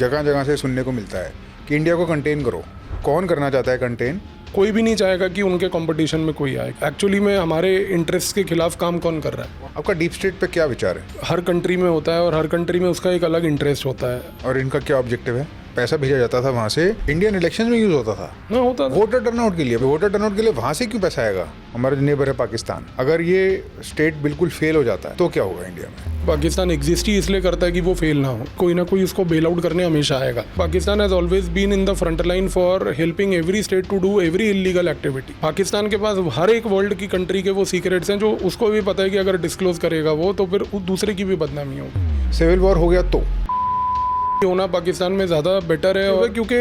जगह जगह से सुनने को मिलता है कि इंडिया को कंटेन करो। कौन करना चाहता है कंटेन? कोई भी नहीं चाहेगा कि उनके कंपटीशन में कोई आए। एक्चुअली में हमारे इंटरेस्ट के खिलाफ काम कौन कर रहा है? आपका डीप स्टेट पे क्या विचार है? हर कंट्री में होता है और हर कंट्री में उसका एक अलग इंटरेस्ट होता है। और इनका क्या ऑब्जेक्टिव है? पैसा भेजा जाता था वहाँ से, इंडियन इलेक्शन में यूज होता था ना, होता था वोटर टर्नआउट के लिए। वोटर टर्नआउट के लिए वहाँ से क्यों पैसा आएगा? हमारा जो नेबर है पाकिस्तान, अगर ये स्टेट बिल्कुल फेल हो जाता है तो क्या होगा इंडिया में? पाकिस्तान एग्जिस्ट ही इसलिए करता है कि वो फेल ना हो। कोई ना कोई इसको बेल आउट करने हमेशा आएगा। Pakistan has always been in the front line for helping every state to do every illegal activity. Pakistan के पास हर एक वर्ल्ड की कंट्री के वो सीक्रेट्स हैं जो उसको भी पता है कि अगर डिस्क्लोज करेगा वो तो फिर दूसरे की भी बदनामी होगी। सिविल वॉर हो गया तो होना पाकिस्तान में ज़्यादा बेटर है, और क्योंकि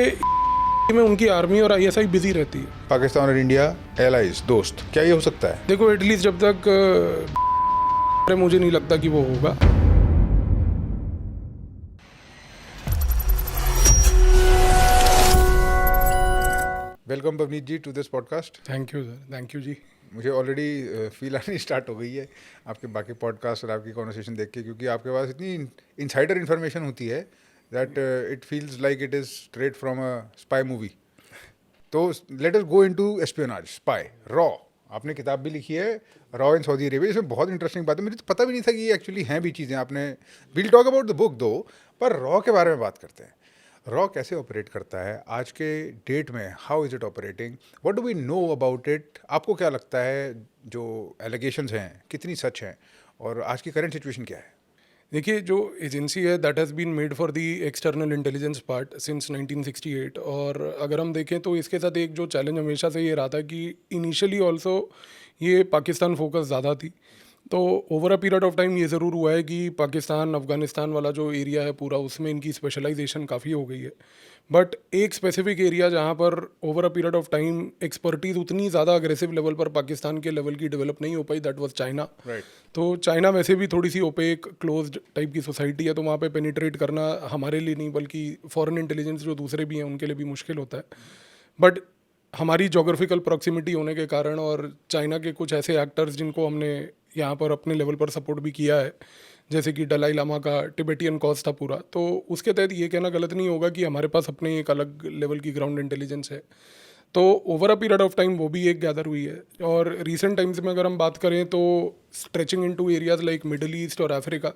में उनकी आर्मी और ISI बिजी रहती है। पाकिस्तान और इंडिया एलाइज, दोस्त, क्या ये हो सकता है? देखो एटलीस्ट जब तक मुझे नहीं लगता कि वो होगा। Welcome Pavneet ji to this podcast. Thank you sir, thank you ji. मुझे ऑलरेडी फील आनी स्टार्ट हो गई है आपके बाकी पॉडकास्ट और आपकी कॉन्वर्सेशन देख के, क्योंकि आपके पास इतनी इनसाइडर इन्फॉर्मेशन होती है that it feels like it is straight from a spy movie. तो let us go into espionage, spy, रॉ। आपने किताब भी लिखी है, रॉ इन सऊदी अरेबिया। इसमें बहुत इंटरेस्टिंग बात है, मुझे तो पता भी नहीं था कि ये एक्चुअली हैं भी चीज़ें। आपने will talk about the book दो, पर रॉ के बारे में बात करते हैं। रॉ कैसे ऑपरेट करता है आज के डेट में? How is it operating? What do we know about it? आपको क्या लगता है जो एलिगेशंस हैं कितनी सच हैं, और आज की करंट सिचुएशन क्या है? देखिए, जो एजेंसी है that has been made for the external intelligence part since 1968। और अगर हम देखें तो इसके साथ एक जो चैलेंज हमेशा से ये रहा था कि इनिशियली ऑल्सो ये पाकिस्तान फोकस ज़्यादा थी। तो over a period of time ये ज़रूर हुआ है कि पाकिस्तान अफ़गानिस्तान वाला जो एरिया है पूरा, उसमें इनकी स्पेशलाइजेशन काफ़ी हो गई है। बट एक स्पेसिफिक एरिया जहाँ पर over a period of time expertise उतनी ज़्यादा अग्रेसिव लेवल पर पाकिस्तान के लेवल की डेवलप नहीं हो पाई, दैट वाज चाइना। तो चाइना वैसे भी थोड़ी सी ओपेक क्लोज्ड टाइप की सोसाइटी है, तो वहाँ पे पेनिट्रेट करना हमारे लिए नहीं बल्कि फॉरेन इंटेलिजेंस जो दूसरे भी हैं उनके लिए भी मुश्किल होता है। बट हमारी जोग्राफिकल प्रॉक्सिमिटी होने के कारण और चाइना के कुछ ऐसे एक्टर्स जिनको हमने यहाँ पर अपने लेवल पर सपोर्ट भी किया है, जैसे कि दलाई लामा का टिबेटियन कॉज था पूरा, तो उसके तहत ये कहना गलत नहीं होगा कि हमारे पास अपने एक अलग लेवल की ग्राउंड इंटेलिजेंस है। तो over a period of time वो भी एक गैदर हुई है। और रिसेंट टाइम्स में अगर हम बात करें तो stretching into areas like middle east और अफ्रीका,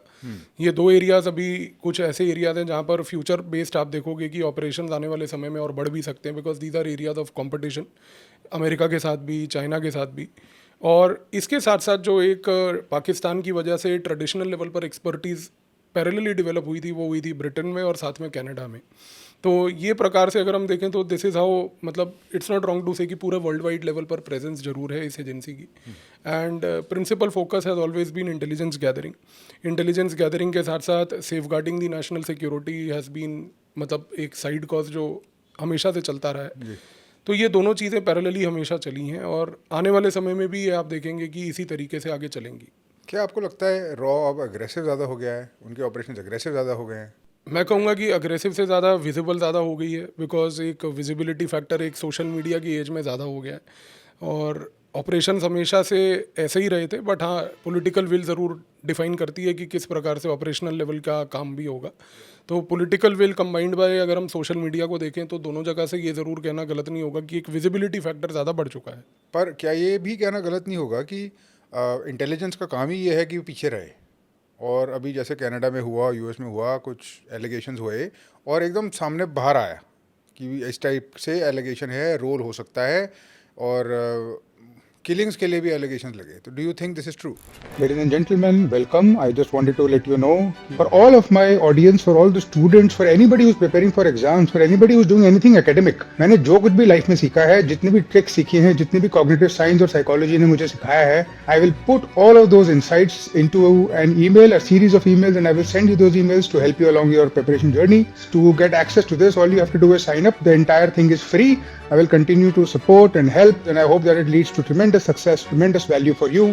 ये दो एरियाज़ अभी कुछ ऐसे एरियाज़ हैं जहाँ पर फ्यूचर बेस्ड आप देखोगे कि ऑपरेशंस आने वाले समय में और बढ़ भी सकते हैं, because these are areas of competition America के साथ भी, चाइना के साथ भी। और इसके साथ साथ जो एक पाकिस्तान की वजह से ट्रेडिशनल लेवल पर एक्सपर्टीज़ पैरेलली डेवलप हुई थी, वो हुई थी ब्रिटेन में और साथ में कनाडा में। तो ये प्रकार से अगर हम देखें तो दिस इज़ हाउ, मतलब it's not wrong to say कि पूरे वर्ल्ड वाइड लेवल पर प्रेजेंस जरूर है इस एजेंसी की। And principal focus has always been intelligence gathering. Intelligence gathering के साथ साथ safeguarding the national security has been, मतलब एक साइड कॉज जो हमेशा से चलता रहा है। तो ये दोनों चीज़ें पैरेलली हमेशा चली हैं और आने वाले समय में भी ये आप देखेंगे कि इसी तरीके से आगे चलेंगी। क्या आपको लगता है रॉ अब अग्रेसिव ज़्यादा हो गया है, उनके ऑपरेशन अग्रेसिव ज़्यादा हो गए हैं? मैं कहूँगा कि अग्रेसिव से ज़्यादा विजिबल ज़्यादा हो गई है, बिकॉज एक विजिबिलिटी फैक्टर एक सोशल मीडिया की एज में ज़्यादा हो गया है। और ऑपरेशंस हमेशा से ऐसे ही रहे थे, बट हाँ पॉलिटिकल विल ज़रूर डिफाइन करती है कि किस प्रकार से ऑपरेशनल लेवल का काम भी होगा। तो पॉलिटिकल विल कंबाइंड बाय अगर हम सोशल मीडिया को देखें तो दोनों जगह से ये ज़रूर कहना गलत नहीं होगा कि एक विजिबिलिटी फैक्टर ज़्यादा बढ़ चुका है। पर क्या ये भी कहना गलत नहीं होगा कि इंटेलिजेंस का काम ही ये है कि वो पीछे रहे? और अभी जैसे कनाडा में हुआ, US में हुआ, कुछ एलिगेशंस हुए और एकदम सामने बाहर आया कि इस टाइप से एलिगेशन है, रोल हो सकता है, और किलिंग्स के लिए भी एलिगेशंस लगे। तो do you think this is true? Ladies and gentlemen, welcome. I just wanted to let you know, for all of my audience, for all the students, for anybody who's preparing for exams, for anybody who's doing anything academic, मैंने जो कुछ भी life में सीखा है, जितनी भी tricks सीखी हैं, जितनी भी cognitive science और psychology ने मुझे सिखाया है, I will put all of those insights into an email, a series of emails, and I will send you those emails to help you along your preparation journey. To get access to this, all you have to do is sign up. The entire thing is free. I will continue to support and help, and I hope that it leads to tremendous success, tremendous value for you.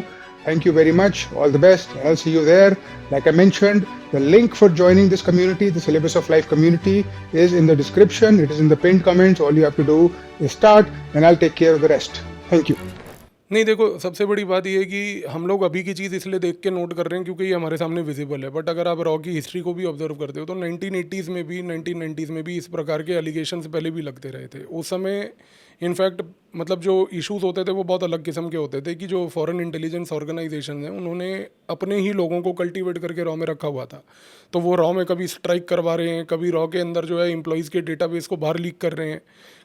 Thank you very much. All the best. I'll see you there. Like I mentioned, the link for joining this community, the Syllabus of Life community, is in the description. It is in the pinned comments. All you have to do is start, and I'll take care of the rest. Thank you. नहीं देखो, सबसे बड़ी बात ये है कि हम लोग अभी की चीज़ इसलिए देख के नोट कर रहे हैं क्योंकि ये हमारे सामने विजिबल है, बट अगर आप रॉ की हिस्ट्री को भी ऑब्जर्व करते हो तो 1980s में भी 1990s में भी इस प्रकार के एलिगेशंस पहले भी लगते रहे थे। उस समय इनफैक्ट मतलब जो इश्यूज होते थे वो बहुत अलग किस्म के होते थे कि जो फॉरेन इंटेलिजेंस ऑर्गेनाइजेशन हैं उन्होंने अपने ही लोगों को कल्टीवेट करके रॉ में रखा हुआ था। तो वो रॉ में कभी स्ट्राइक करवा रहे हैं, कभी रॉ के अंदर जो है एम्प्लॉयज़ के डेटाबेस को बाहर लीक कर रहे हैं,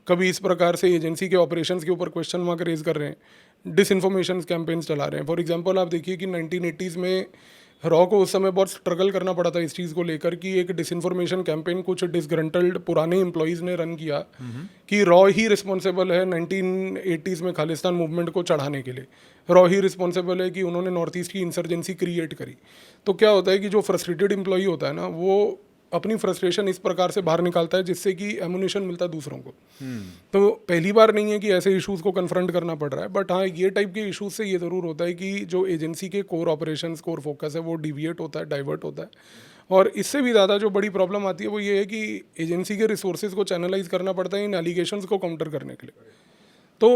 कभी इस प्रकार से एजेंसी के ऑपरेशंस के ऊपर क्वेश्चन मार्क रेज कर रहे हैं, डिसइन्फॉर्मेशन कैंपेन्स चला रहे हैं। फॉर एग्जांपल आप देखिए कि 1980s में रॉ को उस समय बहुत स्ट्रगल करना पड़ा था इस चीज़ को लेकर कि एक डिसइन्फॉर्मेशन कैंपेन कुछ डिसग्रंटल्ड पुराने एम्प्लॉयज़ ने रन किया कि रॉ ही रिस्पॉन्सिबल है 1980s में खालिस्तान मूवमेंट को चढ़ाने के लिए। रॉ ही रिस्पॉन्सिबल है कि उन्होंने नॉर्थ ईस्ट की इंसर्जेंसी क्रिएट करी। तो क्या होता है कि जो फ्रस्ट्रेटेड एम्प्लॉई होता है ना, वो अपनी फ्रस्ट्रेशन इस प्रकार से बाहर निकालता है जिससे कि एमुनेशन मिलता है दूसरों को। तो पहली बार नहीं है कि ऐसे इश्यूज को कन्फ्रंट करना पड़ रहा है, बट हाँ ये टाइप के इश्यूज से ये ज़रूर होता है कि जो एजेंसी के कोर ऑपरेशंस कोर फोकस है वो डिविएट होता है, डाइवर्ट होता है। और इससे भी ज़्यादा जो बड़ी प्रॉब्लम आती है वो ये है कि एजेंसी के रिसोर्सेज को चैनलाइज करना पड़ता है इन एलिगेशंस को काउंटर करने के लिए। तो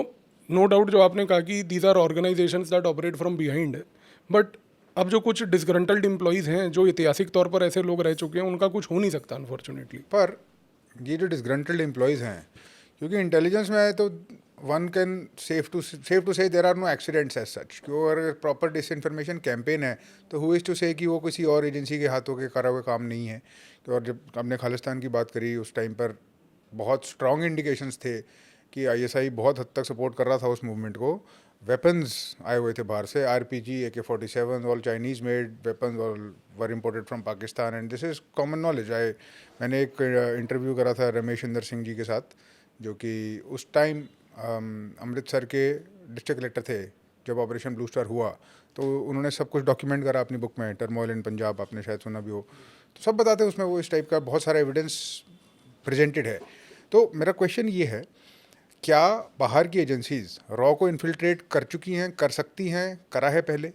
नो डाउट जो आपने कहा कि these are organisations that operate from behind, but अब जो कुछ डिसग्रंटल्ड एम्प्लॉयज़ हैं जो ऐतिहासिक तौर पर ऐसे लोग रह चुके हैं उनका कुछ हो नहीं सकता अनफॉर्चुनेटली। पर ये जो डिसग्रंटल्ड एम्प्लॉयज़ हैं, क्योंकि इंटेलिजेंस में है तो one can safe to say there are no accidents as such, क्यों अगर प्रॉपर डिसइंफॉर्मेशन कैंपेन है तो हु इज़ टू से कि वो किसी और एजेंसी के हाथों के करा हुए काम नहीं है। तो और जब हमने खालिस्तान की बात करी उस टाइम पर बहुत स्ट्रॉन्ग इंडिकेशंस थे कि आईएसआई बहुत हद तक सपोर्ट कर रहा था उस मूवमेंट को। वेपन्स आए हुए थे बाहर से, RPG, AK-47, all Chinese made weapons all were imported from Pakistan and this is common knowledge. मैंने एक इंटरव्यू करा था रमेश इंदर सिंह जी के साथ, जो कि उस टाइम अमृतसर के डिस्ट्रिक्ट कलेक्टर थे जब ऑपरेशन ब्लू स्टार हुआ। तो उन्होंने सब कुछ डॉक्यूमेंट करा अपनी बुक में, टर्मोइल इन पंजाब, आपने शायद सुना भी हो। तो सब बताते हैं उसमें, वो इस टाइप का बहुत सारा एविडेंस प्रेजेंटेड है। तो मेरा क्वेश्चन ये है, क्या बाहर की एजेंसीज रॉ को इन्फिल्ट्रेट कर चुकी हैं, कर सकती हैं, करा है पहले?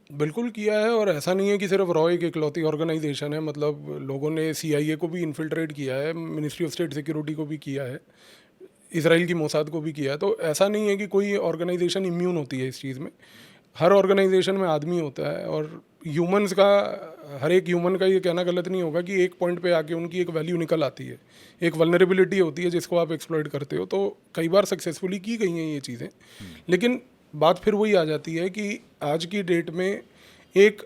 बिल्कुल किया है, और ऐसा नहीं है कि सिर्फ रॉ एक इकलौती ऑर्गेनाइजेशन है। मतलब लोगों ने CIA को भी इन्फिल्ट्रेट किया है, मिनिस्ट्री ऑफ स्टेट सिक्योरिटी को भी किया है, इसराइल की मोसाद को भी किया है। तो ऐसा नहीं है कि कोई ऑर्गेनाइजेशन इम्यून होती है इस चीज़ में। हर ऑर्गेनाइजेशन में आदमी होता है, और ह्यूमंस का, हर एक ह्यूमन का ये कहना गलत नहीं होगा कि एक पॉइंट पे आके उनकी एक वैल्यू निकल आती है, एक वल्नरेबिलिटी होती है जिसको आप एक्सप्लॉइट करते हो। तो कई बार सक्सेसफुली की गई हैं ये चीज़ें, लेकिन बात फिर वही आ जाती है कि आज की डेट में एक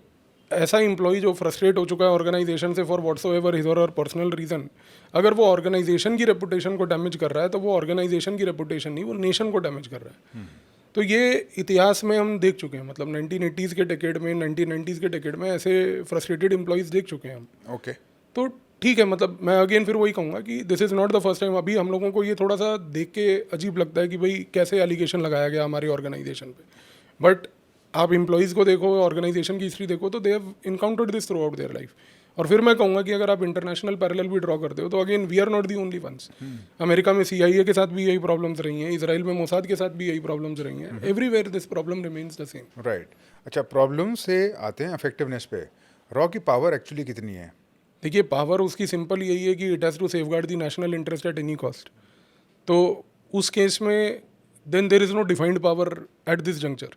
ऐसा एम्प्लॉय जो फ्रस्ट्रेट हो चुका है ऑर्गेनाइजेशन से फॉर व्हाट्सोएवर हिज और पर्सनल रीज़न, अगर वो ऑर्गेनाइजेशन की रेपुटेशन को डैमेज कर रहा है तो वो ऑर्गेनाइजेशन की रेपुटेशन नहीं, वो नेशन को डैमेज कर रहा है। तो ये इतिहास में हम देख चुके हैं, मतलब 1980s के डेकेड में, 1990s के डेकेड में ऐसे फ्रस्ट्रेटेड एम्प्लॉयज़ देख चुके हैं हम। ओके, तो ठीक है, मतलब मैं अगेन फिर वही कहूँगा कि this is not the first time. अभी हम लोगों को ये थोड़ा सा देख के अजीब लगता है कि भाई कैसे एलिगेशन लगाया गया हमारी ऑर्गेनाइजेशन पे, बट आप एम्प्लॉयज़ को देखो, ऑर्गेनाइजेशन की हिस्ट्री देखो, तो they have encountered this through out their life. और फिर मैं कहूँगा कि अगर आप इंटरनेशनल पैरेलल भी ड्रॉ करते हो तो again we are not the only ones. America में CIA के साथ भी यही प्रॉब्लम्स रही हैं, इसराइल में मोसाद के साथ भी यही प्रॉब्लम्स रही हैं, everywhere this problem remains the same. Right. अच्छा, प्रॉब्लम से आते हैं इफेक्टिवनेस पे। रॉ की पावर एक्चुअली कितनी है? देखिए, पावर उसकी सिंपल यही है कि it has to safeguard the national interest at any cost. तो उस केस में then there is no defined power at this juncture.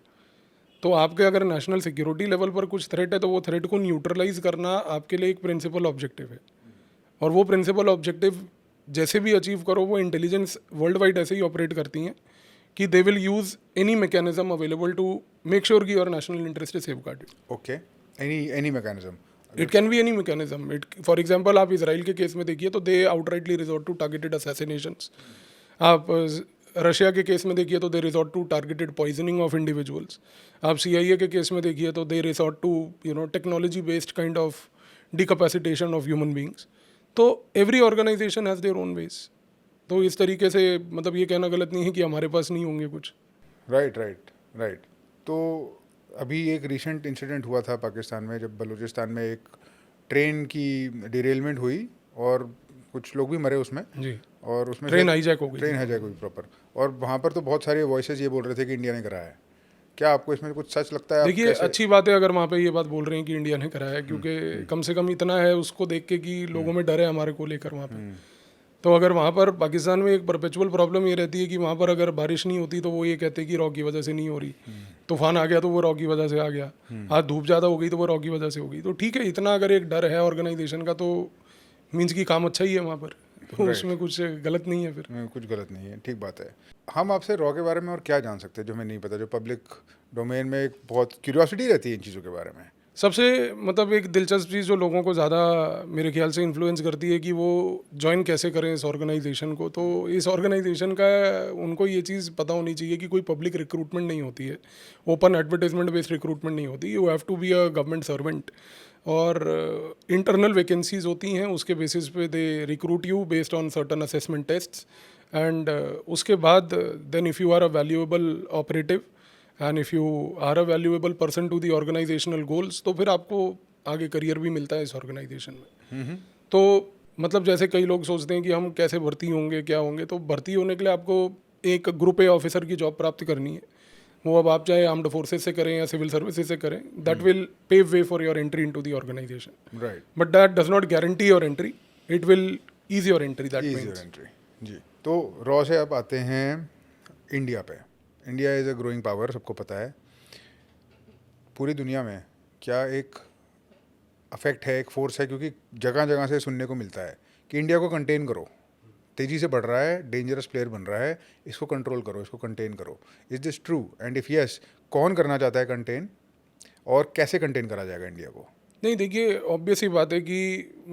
तो आपके अगर नेशनल सिक्योरिटी लेवल पर कुछ थ्रेट है तो वो थ्रेट को न्यूट्रलाइज करना आपके लिए एक प्रिंसिपल ऑब्जेक्टिव है, और वो प्रिंसिपल ऑब्जेक्टिव जैसे भी अचीव करो, वो इंटेलिजेंस वर्ल्ड वाइड ऐसे ही ऑपरेट करती हैं कि they will use any mechanism available to make sure कि your national interest is safeguarded. Okay, any mechanism? It can be any mechanism. It for example आप इसराइल के केस में देखिए तो they outrightly resort to targeted assassinations. आप Russia के केस में देखिए तो they resort to targeted poisoning of individuals. आप CIA के केस में देखिए तो they resort to technology based kind of decapacitation of human beings. तो every organisation has their own ways. तो इस तरीके से मतलब ये कहना गलत नहीं है कि हमारे पास नहीं होंगे कुछ। राइट। तो अभी एक रिसेंट इंसिडेंट हुआ था पाकिस्तान में, जब बलूचिस्तान में एक ट्रेन की डिरेलमेंट हुई और कुछ लोग भी मरे उसमें जी, और उसमें ट्रेन हाईजैक हो गई। ट्रेन हाईजैक हुई प्रॉपर, और वहाँ पर तो बहुत सारे वॉइसेस ये बोल रहे थे कि इंडिया ने कराया है। क्या आपको इसमें कुछ सच लगता है? देखिए, अच्छी बात है अगर वहाँ पे ये बात बोल रहे हैं कि इंडिया ने कराया है, क्योंकि कम से कम इतना है उसको देख के कि लोगों में डर है हमारे को लेकर वहाँ पे। तो अगर वहाँ पर पाकिस्तान में एक परपेचुअल प्रॉब्लम ये रहती है कि वहाँ पर अगर बारिश नहीं होती तो वो ये कहते हैं कि रॉ की वजह से नहीं हो रही, तूफान आ गया तो वो रॉ की वजह से आ गया, आज धूप ज़्यादा हो गई तो वो रॉ की वजह से हो गई। तो ठीक है, इतना अगर एक डर है ऑर्गेनाइजेशन का तो मीन्स की काम अच्छा ही है वहाँ पर, तो उसमें कुछ गलत नहीं है फिर। कुछ गलत नहीं है, ठीक बात है। हम आपसे रॉ के बारे में और क्या जान सकते हैं जो हमें नहीं पता, जो पब्लिक डोमेन में एक बहुत क्यूरियोसिटी रहती है इन चीज़ों के बारे में? सबसे मतलब एक दिलचस्प चीज़ जो लोगों को ज़्यादा मेरे ख्याल से इन्फ्लुएंस करती है कि वो ज्वाइन कैसे करें इस ऑर्गेनाइजेशन को। तो इस ऑर्गेनाइजेशन का उनको ये चीज़ पता होनी चाहिए कि कोई पब्लिक रिक्रूटमेंट नहीं होती है, ओपन एडवर्टाइजमेंट बेस्ड रिक्रूटमेंट नहीं होती। You have to be a government servant, और इंटरनल वैकेंसीज होती हैं, उसके बेसिस पे they recruit you based on certain assessment tests, and उसके बाद then if you are a valuable operative and if you are a valuable person to the organisational goals, तो फिर आपको आगे करियर भी मिलता है इस ऑर्गेनाइजेशन में। तो मतलब जैसे कई लोग सोचते हैं कि हम कैसे भर्ती होंगे, क्या होंगे, तो भर्ती होने के लिए आपको एक ग्रुप ए ऑफिसर की जॉब प्राप्त करनी है। वो अब आप चाहे आर्म्ड फोर्सेज से करें या सिविल सर्विसेज से करें, that will pave way for your entry into the organisation, right, but that does not guarantee your entry, it will ease your entry, that ease means. Your entry. जी, तो रॉ से अब आते हैं इंडिया पे। India is a growing power, सबको पता है। पूरी दुनिया में क्या एक अफेक्ट है, एक फोर्स है, क्योंकि जगह जगह से सुनने को मिलता है कि इंडिया को कंटेन करो, तेज़ी से बढ़ रहा है, डेंजरस प्लेयर बन रहा है, इसको कंट्रोल करो, इसको कंटेन करो। Is this true? And if yes, कौन करना चाहता है कंटेन, और कैसे कंटेन करा जाएगा इंडिया को? नहीं, देखिए ऑब्वियस ही बात है कि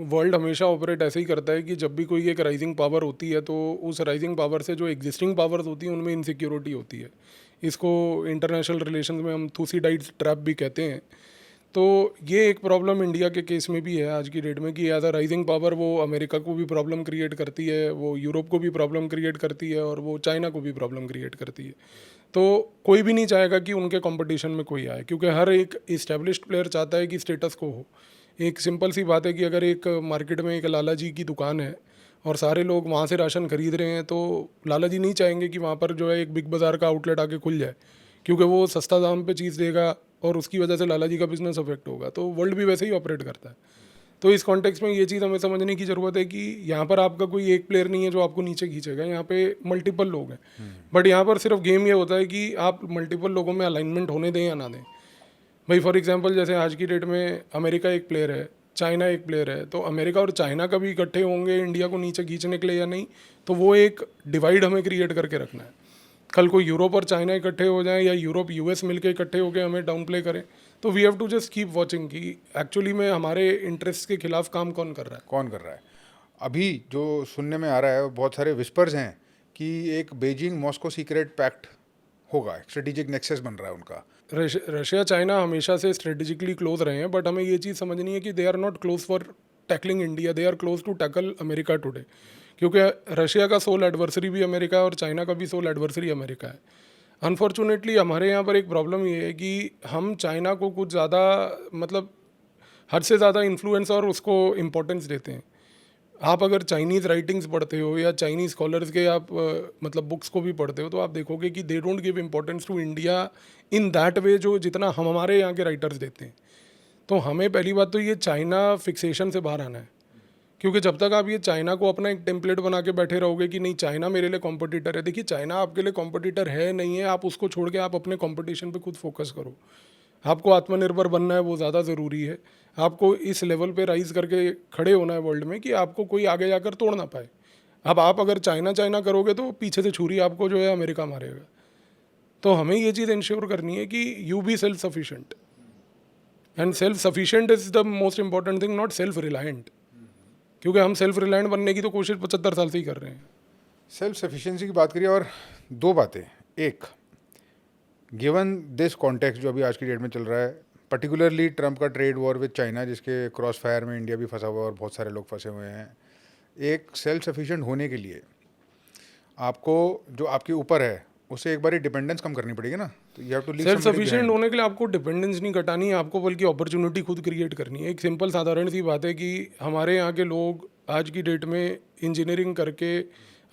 वर्ल्ड हमेशा ऑपरेट ऐसे ही करता है कि जब भी कोई एक राइजिंग पावर होती है तो उस राइजिंग पावर से जो एग्जिस्टिंग पावर्स होती हैं उनमें इनसिक्योरिटी होती है। इसको इंटरनेशनल रिलेशंस में हम थूसीडाइड्स ट्रैप भी कहते हैं। तो ये एक प्रॉब्लम इंडिया के केस में भी है आज की डेट में कि एज अ राइजिंग पावर वो अमेरिका को भी प्रॉब्लम क्रिएट करती है, वो यूरोप को भी प्रॉब्लम क्रिएट करती है, और वो चाइना को भी प्रॉब्लम क्रिएट करती है। तो कोई भी नहीं चाहेगा कि उनके कंपटीशन में कोई आए, क्योंकि हर एक इस्टेब्लिश्ड प्लेयर चाहता है कि स्टेटस को हो। एक सिंपल सी बात है कि अगर एक मार्केट में एक लाला जी की दुकान है और सारे लोग वहाँ से राशन खरीद रहे हैं, तो लाला जी नहीं चाहेंगे कि वहाँ पर जो है एक बिग बाज़ार का आउटलेट आके खुल जाए, क्योंकि वो सस्ता दाम पे चीज़ देगा और उसकी वजह से लाला जी का बिजनेस अफेक्ट होगा। तो वर्ल्ड भी वैसे ही ऑपरेट करता है। तो इस कॉन्टेक्स्ट में ये चीज़ हमें समझने की ज़रूरत है कि यहाँ पर आपका कोई एक प्लेयर नहीं है जो आपको नीचे खींचेगा, यहाँ पे मल्टीपल लोग हैं। बट यहाँ पर सिर्फ गेम ये होता है कि आप मल्टीपल लोगों में अलाइनमेंट होने दें या ना दें। भाई फॉर एग्जांपल जैसे आज की डेट में अमेरिका एक प्लेयर है, चाइना एक प्लेयर है, तो अमेरिका और चाइना कभी इकट्ठे होंगे इंडिया को नीचे खींचने के लिए या नहीं, तो वो एक डिवाइड हमें क्रिएट करके रखना है। कल को यूरोप और चाइना इकट्ठे हो जाएं या यूरोप यूएस मिलके इकट्ठे होकर हमें डाउन प्ले करें, तो we have to just keep watching कि एक्चुअली में हमारे इंटरेस्ट के खिलाफ काम कौन कर रहा है। कौन कर रहा है? अभी जो सुनने में आ रहा है, बहुत सारे विस्पर्स हैं कि एक बेजिंग मॉस्को सीक्रेट पैक्ट होगा, स्ट्रेटेजिक नेक्सस बन रहा है उनका। रशिया चाइना हमेशा से स्ट्रेटेजिकली क्लोज रहे हैं, बट हमें ये चीज़ समझनी है कि they are not close for tackling India, they are close to tackle America today, क्योंकि रशिया का सोल एडवर्सरी भी अमेरिका है और चाइना का भी सोल एडवर्सरी अमेरिका है। अनफॉर्चुनेटली हमारे यहाँ पर एक प्रॉब्लम ये है कि हम चाइना को कुछ ज़्यादा मतलब हद से ज़्यादा इन्फ्लुएंस और उसको इम्पोर्टेंस देते हैं। आप अगर चाइनीज़ राइटिंग्स पढ़ते हो या चाइनीज़ स्कॉलर्स के आप मतलब बुक्स को भी पढ़ते हो, तो आप देखोगे कि they don't give importance to India in that way जो जितना हम हमारे यहाँ के राइटर्स देते हैं। तो हमें पहली बात तो ये चाइना फिक्सेशन से बाहर आना है, क्योंकि जब तक आप ये चाइना को अपना एक टेम्पलेट बना के बैठे रहोगे कि नहीं चाइना मेरे लिए कॉम्पिटिटर है, देखिए चाइना आपके लिए कॉम्पिटिटर है नहीं है, आप उसको छोड़ के आप अपने कॉम्पिटिशन पे खुद फोकस करो। आपको आत्मनिर्भर बनना है, वो ज़्यादा ज़रूरी है। आपको इस लेवल पे राइज करके खड़े होना है वर्ल्ड में कि आपको कोई आगे जाकर तोड़ ना पाए। अब आप अगर चाइना चाइना करोगे तो पीछे से छुरी आपको जो है अमेरिका मारेगा। तो हमें ये चीज़ इंश्योर करनी है कि you be self sufficient, and self sufficient is the most important thing, not self reliant, क्योंकि हम सेल्फ रिलायंट बनने की तो कोशिश 75 साल से ही कर रहे हैं। सेल्फ सफिशिएंसी की बात करिए, और दो बातें। एक, गिवन दिस कॉन्टेक्स्ट जो अभी आज की डेट में चल रहा है, पर्टिकुलरली ट्रंप का ट्रेड वॉर विद चाइना, जिसके क्रॉस फायर में इंडिया भी फंसा हुआ है और बहुत सारे लोग फंसे हुए हैं, एक सेल्फ सफिशिएंट होने के लिए आपको जो आपके ऊपर है उससे एक बार डिपेंडेंस कम करनी पड़ेगी ना। तो you have to leave self sufficient होने के लिए आपको डिपेंडेंस नहीं घटानी है, आपको बल्कि अपॉर्चुनिटी खुद क्रिएट करनी है। एक सिंपल साधारण सी बात है कि हमारे यहाँ के लोग आज की डेट में इंजीनियरिंग करके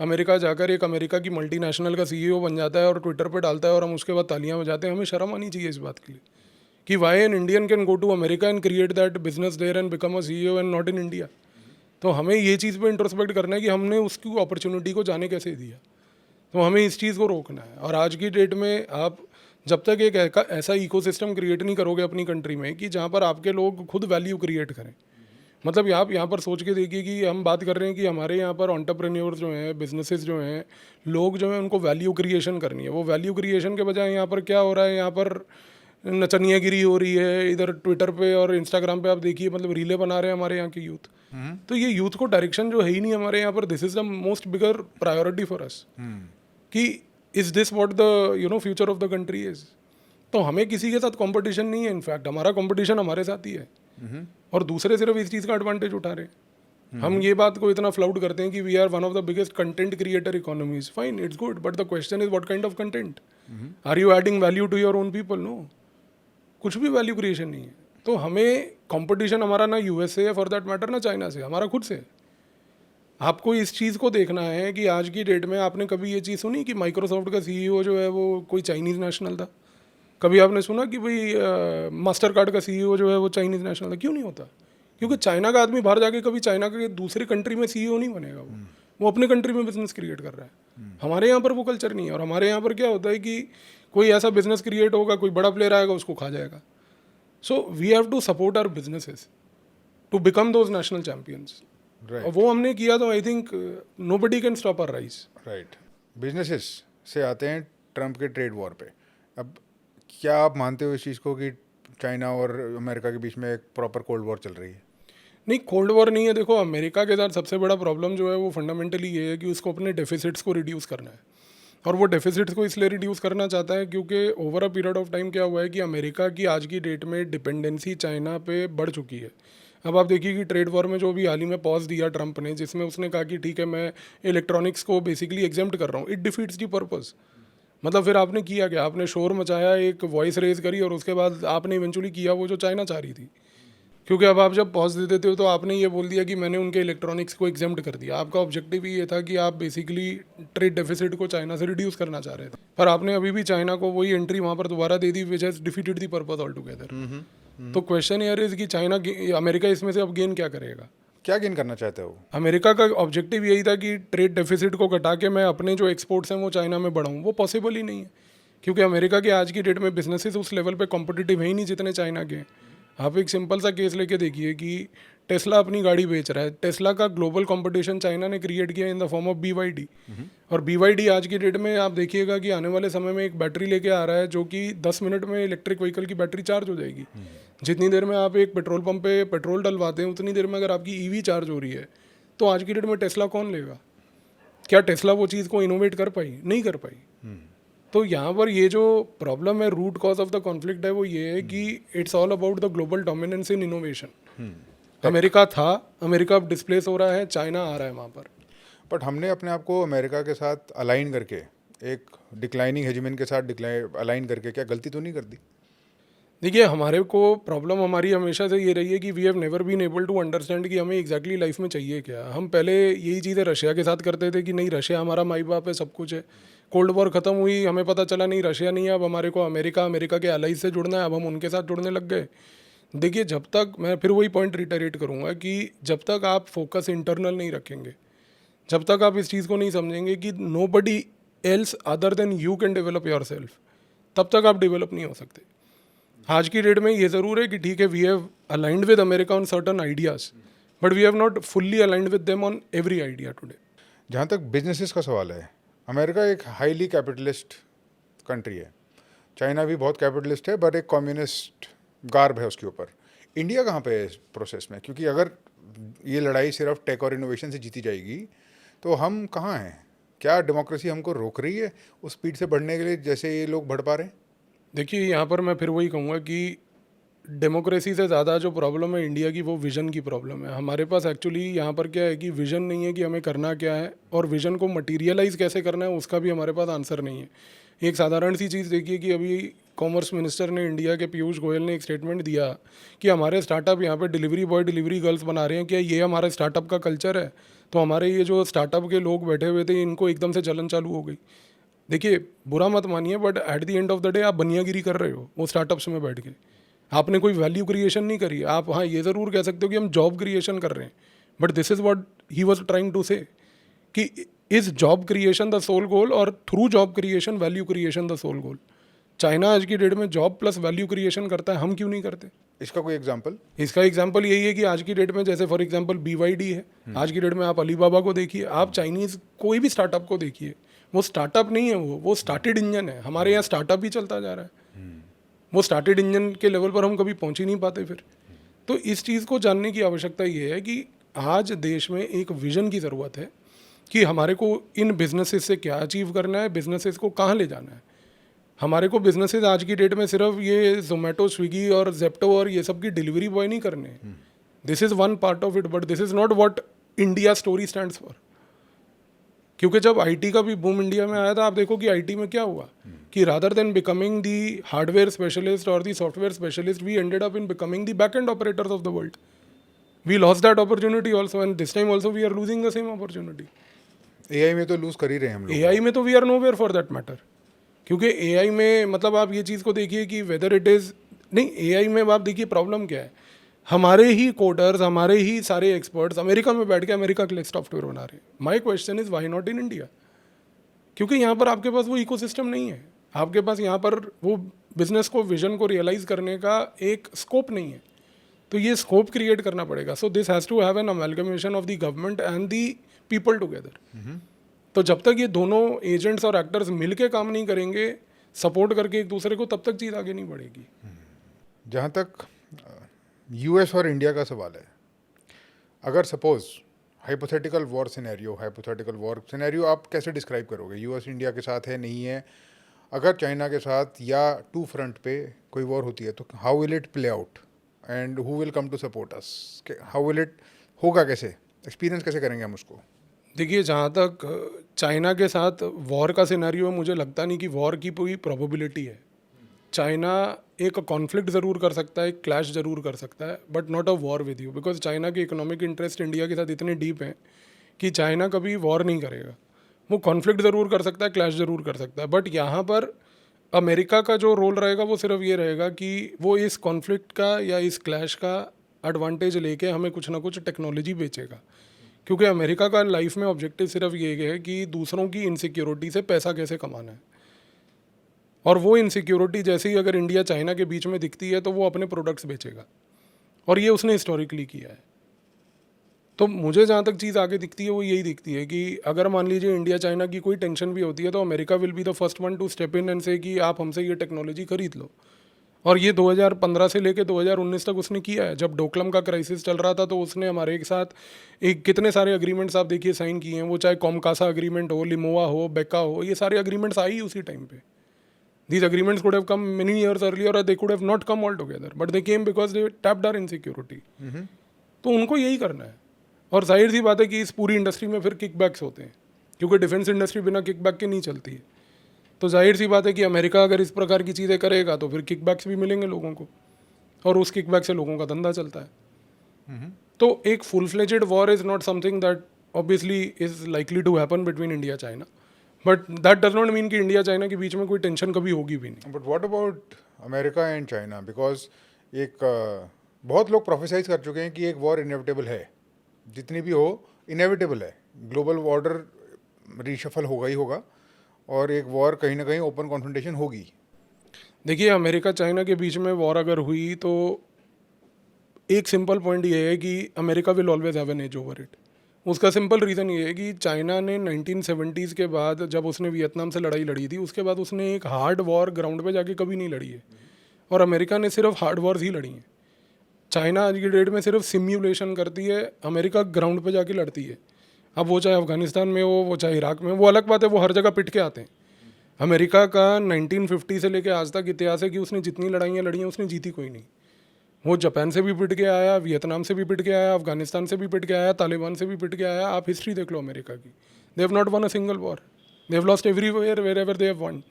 अमेरिका जाकर एक अमेरिका की मल्टीनेशनल का सीईओ बन जाता है और ट्विटर पर डालता है और हम उसके बाद तालियां बजाते हैं। हमें शर्म आनी चाहिए इस बात के लिए कि why an Indian can go to America and create that business there and become a CEO and not in India. तो हमें ये चीज़ पे इंट्रोस्पेक्ट करना है कि हमने उसकी अपॉर्चुनिटी को जाने कैसे दिया। तो हमें इस चीज़ को रोकना है। और आज की डेट में आप जब तक एक ऐसा इकोसिस्टम क्रिएट नहीं करोगे अपनी कंट्री में कि जहाँ पर आपके लोग खुद वैल्यू क्रिएट करें, मतलब आप यहाँ पर सोच के देखिए कि हम बात कर रहे हैं कि हमारे यहाँ पर एंटरप्रेन्योर्स जो हैं, बिजनेसेस जो हैं, लोग जो हैं, उनको वैल्यू क्रिएशन करनी है। वो वैल्यू क्रिएशन के बजाय यहाँ पर क्या हो रहा है, यहाँ पर नचनियागिरी हो रही है। इधर ट्विटर पे और इंस्टाग्राम पे आप देखिए, मतलब रीलें बना रहे हैं हमारे यहाँ के यूथ। तो ये यूथ को डायरेक्शन जो है ही नहीं हमारे यहाँ पर। This is the most bigger priority for us कि is this what the future of the country is. तो हमें किसी के साथ कंपटीशन नहीं है, इनफैक्ट हमारा कंपटीशन हमारे साथ ही है। और दूसरे सिर्फ इस चीज़ का एडवांटेज उठा रहे हैं। हम ये बात को इतना फ्लाउट करते हैं कि we are one of the biggest content creator economies. Fine, it's good, but the question is what kind of content are you adding value to your own people? No, कुछ भी वैल्यू क्रिएशन नहीं है। तो हमें competition हमारा ना US से है फॉर दैट मैटर, ना चाइना से, हमारा खुद से। आपको इस चीज़ को देखना है कि आज की डेट में आपने कभी ये चीज़ सुनी कि माइक्रोसॉफ्ट का सीईओ जो है वो कोई चाइनीज़ नेशनल था? कभी आपने सुना कि भाई मास्टर कार्ड का सीईओ जो है वो चाइनीज़ नेशनल था? क्यों नहीं होता? क्योंकि चाइना का आदमी बाहर जाके कभी चाइना के दूसरी कंट्री में सीईओ नहीं बनेगा। वो अपने कंट्री में बिजनेस क्रिएट कर रहा है। हमारे यहाँ पर वो कल्चर नहीं है। और हमारे यहाँ पर क्या होता है कि कोई ऐसा बिजनेस क्रिएट होगा, कोई बड़ा प्लेयर आएगा, उसको खा जाएगा। So we have to support our businesses to become those national champions. और वो हमने किया तो I think nobody can stop our rise. Right. Businesses से आते हैं ट्रम्प के ट्रेड वॉर पे। अब क्या आप मानते हो इस चीज़ को कि चाइना और अमेरिका के बीच में एक प्रॉपर कोल्ड वॉर चल रही है? नहीं, कोल्ड वॉर नहीं है। देखो, अमेरिका के साथ सबसे बड़ा प्रॉब्लम जो है वो फंडामेंटली ये है कि उसको अपने डेफिसिट्स को रिड्यूस करना है। और वो डेफिसिट्स को इसलिए रिड्यूस करना चाहता है क्योंकि over a period of time क्या हुआ है कि अमेरिका की आज की डेट में डिपेंडेंसी चाइना पे बढ़ चुकी है। अब आप देखिए कि ट्रेड वॉर में जो भी हाल ही में पॉज दिया ट्रंप ने, जिसमें उसने कहा कि ठीक है मैं इलेक्ट्रॉनिक्स को बेसिकली एग्जेम्प्ट कर रहा हूँ, इट डिफीट्स दी पर्पस। मतलब फिर आपने किया क्या? आपने शोर मचाया, एक वॉइस रेज करी, और उसके बाद आपने इवेंचुअली किया वो जो चाइना चाह रही थी। क्योंकि अब आप जब पॉज दे देते हो तो आपने ये बोल दिया कि मैंने उनके इलेक्ट्रॉनिक्स को एग्जेम्प्ट कर दिया। आपका ऑब्जेक्टिव ही ये था कि आप बेसिकली ट्रेड डेफिसिट को चाइना से रिड्यूस करना चाह रहे थे, पर आपने अभी भी चाइना को वही एंट्री वहाँ पर दोबारा दे दी, which has defeated the purpose all together. तो क्वेश्चन हियर इज कि चाइना, अमेरिका इसमें से अब गेन क्या करेगा? क्या गेन करना चाहते हो? अमेरिका का ऑब्जेक्टिव यही था कि ट्रेड डेफिसिट को घटा के मैं अपने जो एक्सपोर्ट्स हैं वो चाइना में बढ़ाऊँ। वो पॉसिबल ही नहीं है, क्योंकि अमेरिका के आज की डेट में बिजनेसेस उस लेवल पे कॉम्पिटिटिव है ही नहीं जितने चाइना के। आप एक सिंपल सा केस लेके देखिए कि टेस्ला अपनी गाड़ी बेच रहा है। टेस्ला का ग्लोबल कंपटीशन चाइना ने क्रिएट किया in the form of BYD। और BYD आज की डेट में आप देखिएगा कि आने वाले समय में एक बैटरी लेके आ रहा है जो कि 10 मिनट में इलेक्ट्रिक व्हीकल की बैटरी चार्ज हो जाएगी। जितनी देर में आप एक पेट्रोल पंप पे पेट्रोल डलवाते हैं, उतनी देर में अगर आपकी EV चार्ज हो रही है, तो आज की डेट में टेस्ला कौन लेगा? क्या टेस्ला वो चीज़ को इनोवेट कर पाई? नहीं कर पाई। तो यहाँ पर ये जो प्रॉब्लम है, root cause of the conflict है, वो ये है कि it's all about the global dominance in innovation. America था, अमेरिका अब डिस्प्लेस हो रहा है, चाइना आ रहा है वहाँ पर। बट हमने अपने आप को अमेरिका के साथ अलाइन करके, एक डिक्लाइनिंग हेजिमन के साथ अलाइन करके क्या गलती तो नहीं कर दी? देखिए, हमारे को प्रॉब्लम हमारी हमेशा से ये रही है कि we have never been able to understand कि हमें एग्जैक्टली लाइफ में चाहिए क्या। हम पहले यही चीज़ें रशिया के साथ करते थे कि नहीं, रशिया हमारा माई बाप है, सब कुछ है। कोल्ड वॉर ख़त्म हुई, हमें पता चला नहीं रशिया नहीं है, अब हमारे को अमेरिका के एलाइज से जुड़ना है, अब हम उनके साथ जुड़ने लग गए। देखिए, जब तक, मैं फिर वही पॉइंट रिटरेट करूँगा कि जब तक आप फोकस इंटरनल नहीं रखेंगे, जब तक आप इस चीज़ को नहीं समझेंगे कि nobody else other than you can develop your self, तब तक आप डेवलप नहीं हो सकते। आज की डेट में ये ज़रूर है कि ठीक है, we have aligned with America on certain ideas, but we have not fully aligned with them on every idea today. जहाँ तक बिजनेसेस का सवाल है, अमेरिका एक हाईली कैपिटलिस्ट कंट्री है, चाइना भी बहुत कैपिटलिस्ट है, बट एक कम्युनिस्ट गार्ब है उसके ऊपर। इंडिया कहाँ पे है इस प्रोसेस में? क्योंकि अगर ये लड़ाई सिर्फ टेक और इनोवेशन से जीती जाएगी तो हम कहाँ हैं? क्या डेमोक्रेसी हमको रोक रही है उस स्पीड से बढ़ने के लिए जैसे ये लोग बढ़ पा रहे हैं? देखिए, यहाँ पर मैं फिर वही कहूँगा कि डेमोक्रेसी से ज़्यादा जो प्रॉब्लम है इंडिया की, वो विज़न की प्रॉब्लम है। हमारे पास एक्चुअली यहाँ पर क्या है कि विज़न नहीं है कि हमें करना क्या है, और विज़न को मटीरियलाइज़ कैसे करना है उसका भी हमारे पास आंसर नहीं है। एक साधारण सी चीज़ देखिए कि अभी कॉमर्स मिनिस्टर ने, इंडिया के पीयूष गोयल ने एक स्टेटमेंट दिया कि हमारे स्टार्टअप यहाँ पे डिलीवरी बॉय, डिलीवरी गर्ल्स बना रहे हैं, क्या ये हमारे स्टार्टअप का कल्चर है? तो हमारे ये जो स्टार्टअप के लोग बैठे हुए थे, इनको एकदम से जलन चालू हो गई। देखिए, बुरा मत मानिए, but at the end of the day आप बनियागिरी कर रहे हो वो स्टार्टअप्स में बैठ के। आपने कोई वैल्यू क्रिएशन नहीं करी। आप हाँ ये ज़रूर कह सकते हो कि हम जॉब क्रिएशन कर रहे हैं, but this is what he was trying to say कि is job creation the sole goal और through job creation value creation the sole goal. China आज की डेट में जॉब प्लस वैल्यू क्रिएशन करता है, हम क्यों नहीं करते? इसका कोई एग्जांपल? इसका एग्जांपल यही है कि आज की डेट में जैसे फॉर एग्जांपल BYD है, आज की डेट में आप अलीबाबा को देखिए, आप चाइनीज़ कोई भी स्टार्टअप को देखिए, वो स्टार्टअप नहीं है, वो स्टार्टेड इंजन है. हमारे यहाँ स्टार्टअप ही चलता जा रहा है. वो स्टार्टेड इंजन के लेवल पर हम कभी पहुँच ही नहीं पाते फिर. तो इस चीज़ को जानने की आवश्यकता ये है कि आज देश में एक विजन की ज़रूरत है कि हमारे को इन बिजनेसेस से क्या अचीव करना है, बिजनेसेस को कहाँ ले जाना है. हमारे को बिजनेसेस आज की डेट में सिर्फ ये जोमेटो, स्विगी और जेप्टो और ये सब की डिलीवरी बॉय नहीं करने. This is one part of it, but this is not what India story stands for. क्योंकि जब आईटी का भी बूम इंडिया में आया था, आप देखो कि आईटी में क्या हुआ कि rather than becoming the hardware specialist और the software specialist, we ended up in becoming the back end operators of the world. We lost that opportunity also, and this time also we are losing the same opportunity. AI में तो loose कर ही रहे हैं हम लोग. AI में तो we are nowhere for that matter. क्योंकि एआई में मतलब आप ये चीज़ को देखिए कि वेदर इट इज़ नहीं, एआई में आप देखिए प्रॉब्लम क्या है. हमारे ही कोडर्स, हमारे ही सारे एक्सपर्ट्स अमेरिका में बैठ के अमेरिका के लिए सॉफ्टवेयर बना रहे हैं. My question is why not in India? क्योंकि यहाँ पर आपके पास वो इकोसिस्टम नहीं है, आपके पास यहाँ पर वो बिजनेस को, विजन को रियलाइज करने का एक स्कोप नहीं है. तो ये स्कोप क्रिएट करना पड़ेगा. So this has to have an amalgamation of the government and the people together. तो जब तक ये दोनों एजेंट्स और एक्टर्स मिलके काम नहीं करेंगे, सपोर्ट करके एक दूसरे को, तब तक चीज़ आगे नहीं बढ़ेगी. जहाँ तक यूएस और इंडिया का सवाल है, अगर सपोज हाइपोथेटिकल वॉर सिनेरियो आप कैसे डिस्क्राइब करोगे? यूएस इंडिया के साथ है, नहीं है? अगर चाइना के साथ या टू फ्रंट पे कोई वॉर होती है तो how will it play out and who will come to support us? How will it होगा, कैसे एक्सपीरियंस कैसे करेंगे हम उसको? देखिए, जहाँ तक चाइना के साथ वॉर का सिनेरियो, मुझे लगता नहीं कि वॉर की कोई प्रोबेबिलिटी है. चाइना एक कॉन्फ्लिक्ट ज़रूर कर सकता है, एक क्लैश ज़रूर कर सकता है, but not a war with you, because China के इकोनॉमिक इंटरेस्ट इंडिया के साथ इतने डीप हैं कि चाइना कभी वॉर नहीं करेगा. वो कॉन्फ्लिक्ट ज़रूर कर सकता है, क्लैश ज़रूर कर सकता है, बट यहाँ पर अमेरिका का जो रोल रहेगा वो सिर्फ ये रहेगा कि वो इस कॉन्फ्लिक्ट का या इस क्लैश का एडवांटेज लेके हमें कुछ ना कुछ टेक्नोलॉजी बेचेगा. क्योंकि अमेरिका का लाइफ में ऑब्जेक्टिव सिर्फ ये है कि दूसरों की इनसिक्योरिटी से पैसा कैसे कमाना है. और वो इनसिक्योरिटी जैसे ही अगर इंडिया चाइना के बीच में दिखती है तो वो अपने प्रोडक्ट्स बेचेगा. और ये उसने हिस्टोरिकली किया है. तो मुझे जहाँ तक चीज़ आगे दिखती है वो यही दिखती है कि अगर मान लीजिए इंडिया चाइना की कोई टेंशन भी होती है तो America will be the first one two step in and से कि आप हमसे ये टेक्नोलॉजी खरीद लो. और ये 2015 से लेके 2019 तक उसने किया है. जब डोकलम का क्राइसिस चल रहा था तो उसने हमारे एक साथ एक कितने सारे अग्रीमेंट्स आप देखिए साइन किए हैं. वो चाहे कॉमकासा अग्रीमेंट हो, लिमोआ हो, बेका हो, ये सारे अग्रीमेंट्स आई उसी टाइम पे. These agreements could have come many years earlier or they could have not come altogether, but they came because they tapped our insecurity. तो उनको यही करना है. और जाहिर सी बात है कि इस पूरी इंडस्ट्री में फिर किकबैक्स होते हैं, क्योंकि डिफेंस इंडस्ट्री बिना किकबैक के नहीं चलती है. तो जाहिर सी बात है कि अमेरिका अगर इस प्रकार की चीज़ें करेगा तो फिर किकबैक्स भी मिलेंगे लोगों को, और उस किकबैक से लोगों का धंधा चलता है. तो एक full fledged war is not something that obviously is likely to happen between India China, but that does not mean कि इंडिया चाइना के बीच में कोई टेंशन कभी होगी भी नहीं. But what about America and China? Because एक बहुत लोग प्रोफेसाइज कर चुके हैं कि एक वॉर इनएविटेबल है, जितनी भी हो इनएविटेबल है. ग्लोबल ऑर्डर रीशफल होगा ही होगा और एक वॉर कहीं ना कहीं ओपन कॉन्फ्रंटेशन होगी. देखिए, अमेरिका चाइना के बीच में वॉर अगर हुई तो एक सिंपल पॉइंट ये है कि America will always have an edge over it. उसका सिंपल रीज़न ये है कि चाइना ने 1970s के बाद जब उसने वियतनाम से लड़ाई लड़ी थी, उसके बाद उसने एक हार्ड वॉर ग्राउंड पे जाके कभी नहीं लड़ी है, और अमेरिका ने सिर्फ हार्ड वॉर्स ही लड़ी हैं. चाइना आज की डेट में सिर्फ सिम्युलेशन करती है, अमेरिका ग्राउंड पे जाके लड़ती है. अब वो चाहे अफगानिस्तान में हो, वो चाहे इराक में, वो अलग बात है, वो हर जगह पिट के आते हैं. अमेरिका का 1950 से लेकर आज तक इतिहास है कि उसने जितनी लड़ाइयाँ लड़ी हैं उसने जीती कोई नहीं. वो जापान से भी पिट के आया, वियतनाम से भी पिट के आया, अफगानिस्तान से भी पिट के आया, तालिबान से भी पिट के आया. आप हिस्ट्री देख लो अमेरिका की. They have not won a single war, they have lost everywhere wherever they have won.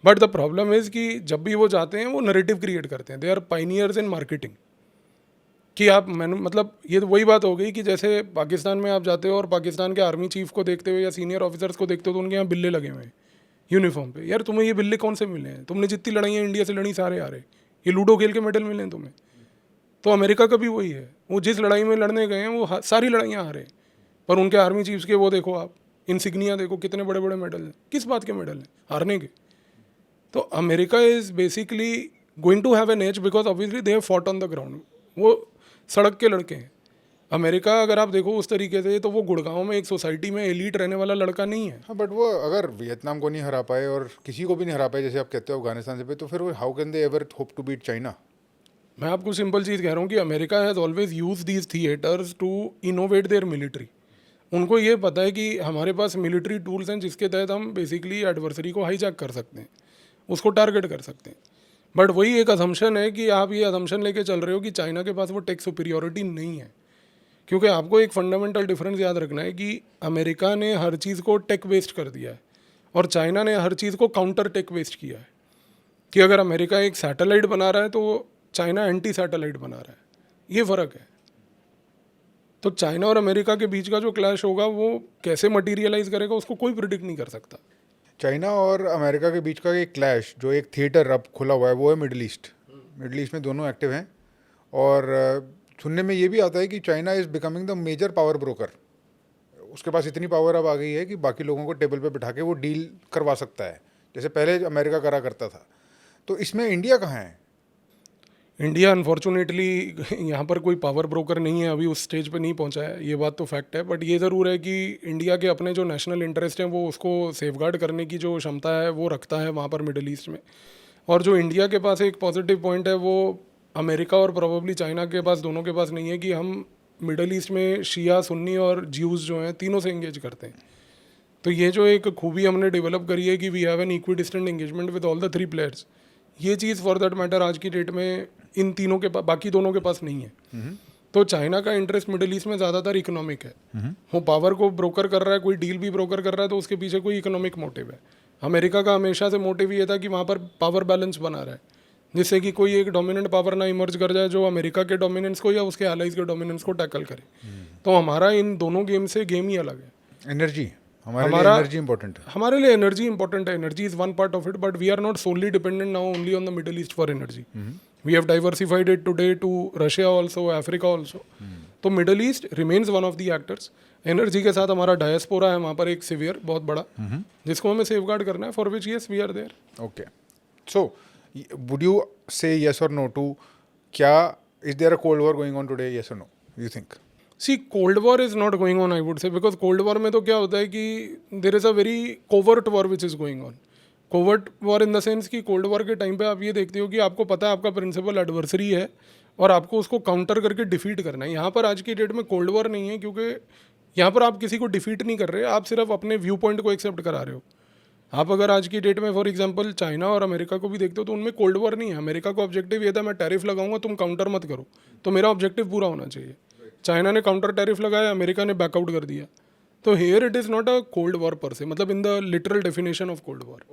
But the problem is कि जब भी वो जाते हैं वो नरेटिव क्रिएट करते हैं. They are pioneers in marketing. कि आप मतलब ये तो वही बात हो गई कि जैसे पाकिस्तान में आप जाते हो और पाकिस्तान के आर्मी चीफ को देखते हो या सीनियर ऑफिसर्स को देखते हो तो उनके यहाँ बिल्ले लगे हुए हैं यूनिफॉर्म पे. यार तुम्हें ये बिल्ले कौन से मिले हैं? तुमने जितनी लड़ाइयाँ इंडिया से लड़ी सारे आ रहे, ये लूडो खेल के मेडल मिले हैं तुम्हें. तो अमेरिका का भी वही है, वो जिस लड़ाई में लड़ने गए हैं वो सारी लड़ाइयाँ हारे, पर उनके आर्मी चीफ्स के वो देखो आप, इंसिग्निया देखो, कितने बड़े बड़े मेडल हैं, किस बात के मेडल हैं, हारने के। तो America is basically going to have an edge because obviously they have fought on the ground, वो सड़क के लड़के हैं। अमेरिका अगर आप देखो उस तरीके से, तो वो गुड़गांव में एक सोसाइटी में एलीट रहने वाला लड़का नहीं है। हाँ, बट वो अगर वियतनाम को नहीं हरा पाए और किसी को भी नहीं हरा पाए, जैसे आप कहते हो अफगानिस्तान से पे, तो फिर वो how can they ever hope to beat China? मैं आपको सिंपल चीज़ कह रहा हूँ कि America has always use these theatres to innovate their military. उनको ये पता है कि हमारे पास मिलिट्री टूल्स हैं जिसके तहत हम बेसिकली एडवर्सरी को हाईजैक कर सकते हैं, उसको टारगेट कर सकते हैं। बट वही एक असम्पशन है कि आप ये असम्पशन लेके चल रहे हो कि चाइना के पास वो टेक सुपीरियोरिटी नहीं है, क्योंकि आपको एक फंडामेंटल डिफरेंस याद रखना है कि अमेरिका ने हर चीज़ को टेक बेस्ड कर दिया है और चाइना ने हर चीज़ को काउंटर टेक बेस्ड किया है। कि अगर अमेरिका एक सैटेलाइट बना रहा है तो चाइना एंटी सैटेलाइट बना रहा है, ये फ़र्क है। तो चाइना और अमेरिका के बीच का जो क्लैश होगा वो कैसे मटीरियलाइज करेगा उसको कोई प्रिडिक्ट नहीं कर सकता। चाइना और अमेरिका के बीच का एक क्लैश, जो एक थिएटर अब खुला हुआ है, वो है मिडल ईस्ट। मिडल ईस्ट में दोनों एक्टिव हैं और सुनने में ये भी आता है कि China is becoming the major power broker. उसके पास इतनी पावर अब आ गई है कि बाकी लोगों को टेबल पे बिठा के वो डील करवा सकता है, जैसे पहले अमेरिका करा करता था। तो इसमें इंडिया कहाँ है? इंडिया अनफॉर्चुनेटली यहाँ पर कोई पावर ब्रोकर नहीं है, अभी उस स्टेज पे नहीं पहुँचा है, ये बात तो फैक्ट है। बट ये ज़रूर है कि इंडिया के अपने जो नेशनल इंटरेस्ट हैं वो उसको सेफगार्ड करने की जो क्षमता है वो रखता है वहाँ पर मिडल ईस्ट में। और जो इंडिया के पास एक पॉजिटिव पॉइंट है वो अमेरिका और प्रोबेबली चाइना के पास, दोनों के पास नहीं है, कि हम मिडल ईस्ट में शिया, सुन्नी और ज्यूज़ जो हैं तीनों से एंगेज करते हैं। तो ये जो एक खूबी हमने डेवलप करी है कि we have an equidistant engagement with all the three players, ये चीज़ फॉर दैट मैटर आज की डेट में इन तीनों के पास, बाकी दोनों के पास नहीं है। तो चाइना का इंटरेस्ट मिडिल ईस्ट में ज़्यादातर इकोनॉमिक है, वो पावर को ब्रोकर कर रहा है, कोई डील भी ब्रोकर कर रहा है तो उसके पीछे कोई इकोनॉमिक मोटिव है। अमेरिका का हमेशा से मोटिव ये था कि वहाँ पर पावर बैलेंस बना रहा है, जिससे कि कोई एक डोमिनेंट पावर ना इमर्ज कर जाए जो अमेरिका के डोमिनेंस को या उसके एलाइज के डोमिनेंस को टैकल करे। तो हमारा इन दोनों गेम से गेम ही अलग है। एनर्जी, हमारा एनर्जी इंपॉर्टेंट है। हमारे लिए एनर्जी इंपॉर्टेंट है, energy is one part of it, but we are not solely dependent now only on the middle east for energy. We have diversified it today to Russia also, Africa also. तो middle east remains one of the actors. Energy के साथ हमारा diaspora है वहाँ पर एक severe, बहुत बड़ा, जिसको हमें सेफगार्ड करना है, for which yes we are there. Okay, so would you say yes और नो टू, क्या is there a cold war going on today, yes और no, you think? See, cold war is not going on, I would say, because cold war में तो क्या होता है कि there is a very covert war which is going on. Covert war in the sense कि cold war के time पे आप ये देखते हो कि आपको पता है आपका प्रिंसिपल एडवर्सरी है और आपको उसको काउंटर करके डिफीट करना है। यहाँ पर आज की डेट में कोल्ड वॉर नहीं है, क्योंकि यहाँ पर आप किसी को डिफीट नहीं कर रहे, आप सिर्फ अपने व्यू पॉइंट को एक्सेप्ट करा रहे हो। आप अगर आज की डेट में फॉर एग्जांपल चाइना और अमेरिका को भी देखते हो तो उनमें कोल्ड वॉर नहीं है। अमेरिका का ऑब्जेक्टिव ये था मैं टैरिफ लगाऊंगा, तुम काउंटर मत करो, तो मेरा ऑब्जेक्टिव पूरा होना चाहिए। चाइना ने काउंटर टैरिफ लगाया, अमेरिका ने बैकआउट कर दिया। तो here it is not a cold war per se, मतलब in the literal definition of cold war.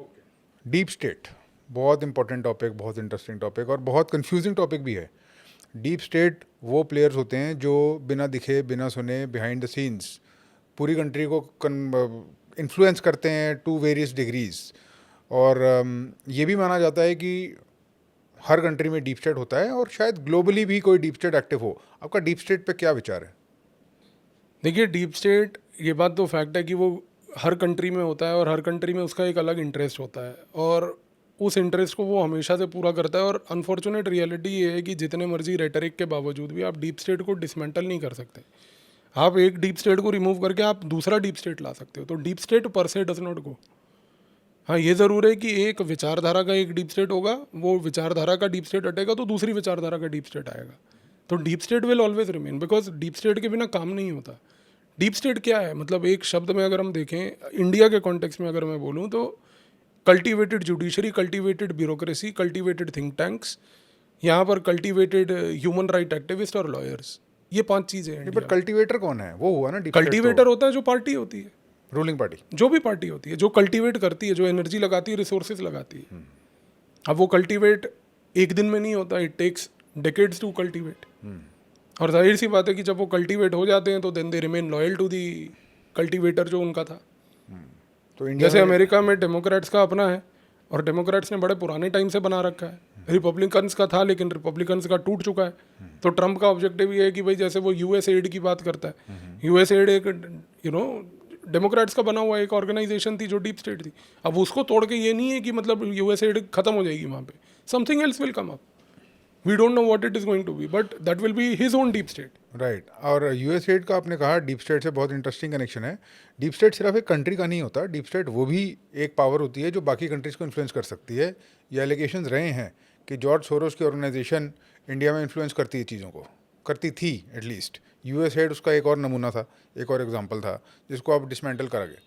Deep state बहुत इंपॉर्टेंट टॉपिक, बहुत इंटरेस्टिंग टॉपिक और बहुत कंफ्यूजिंग टॉपिक भी है। डीप स्टेट वो प्लेयर्स होते हैं जो बिना दिखे, बिना सुने, बिहाइंड द सीन्स पूरी कंट्री को इन्फ्लुएंस करते हैं टू वेरियस डिग्रीज। और ये भी माना जाता है कि हर कंट्री में डीप स्टेट होता है और शायद ग्लोबली भी कोई डीप स्टेट एक्टिव हो। आपका डीप स्टेट पे क्या विचार है? देखिए, डीप स्टेट, ये बात तो फैक्ट है कि वो हर कंट्री में होता है और हर कंट्री में उसका एक अलग इंटरेस्ट होता है और उस इंटरेस्ट को वो हमेशा से पूरा करता है। और अनफॉर्चुनेट रियलिटी ये है कि जितने मर्जी रेटरिक के बावजूद भी आप डीप स्टेट को डिसमेंटल नहीं कर सकते। आप एक डीप स्टेट को रिमूव करके आप दूसरा डीप स्टेट ला सकते हो। तो डीप स्टेट पर से डज नॉट गो। हाँ, ये ज़रूर है कि एक विचारधारा का एक डीप स्टेट होगा, वो विचारधारा का डीप स्टेट हटेगा तो दूसरी विचारधारा का डीप स्टेट आएगा। तो deep state will always remain, because deep state के बिना काम नहीं होता। डीप स्टेट क्या है, मतलब एक शब्द में अगर हम देखें इंडिया के कॉन्टेक्स्ट में अगर मैं बोलूँ तो cultivated judiciary, cultivated bureaucracy, cultivated think tanks, यहाँ पर कल्टिवेटेड ह्यूमन राइट एक्टिविस्ट और लॉयर्स, ये 5 चीज़ें हैं। बट कल्टिवेटर कौन है? वो हुआ ना डीप कल्टिवेटर होता है जो पार्टी होती है, रूलिंग पार्टी, जो भी पार्टी होती है, जो कल्टीवेट करती है, जो एनर्जी लगाती है, रिसोर्सेज लगाती है। अब वो कल्टीवेट एक दिन में नहीं होता, it takes decades to cultivate. और जाहिर सी बात है कि जब वो कल्टीवेट हो जाते हैं तो then they remain loyal to the cultivator जो उनका था। तो इंडिया जैसे अमेरिका में डेमोक्रेट्स का अपना है और डेमोक्रेट्स ने बड़े पुराने टाइम से बना रखा है। रिपब्लिकन्स का था, लेकिन रिपब्लिकन्स का टूट चुका है। तो ट्रम्प का ऑब्जेक्टिव ये है कि भाई जैसे वो यूएस एड की बात करता है, यूएस एड एक डेमोक्रेट्स का बना हुआ एक ऑर्गेनाइजेशन थी जो डीप स्टेट थी। अब उसको तोड़ के ये नहीं है कि मतलब यूएस एड खत्म हो जाएगी वहाँ पे, something else will come up. We don't know what it is going to be, but that will be his own deep state. Right. और यूएस एड का आपने कहा डीप स्टेट से बहुत इंटरेस्टिंग कनेक्शन है। डीप स्टेट सिर्फ एक country का नहीं होता, डीप स्टेट वो भी एक पावर होती है जो बाकी कंट्रीज को इन्फ्लुएंस कर सकती है। ये एलिगेशंस रहे हैं कि जॉर्ज सोरोस की ऑर्गेनाइजेशन इंडिया में इन्फ्लुएंस करती है चीज़ों को, करती थी एटलीस्ट। यूएस एड उसका एक और नमूना था, एक और एग्जाम्पल था जिसको आप डिसमेंटल करा गए।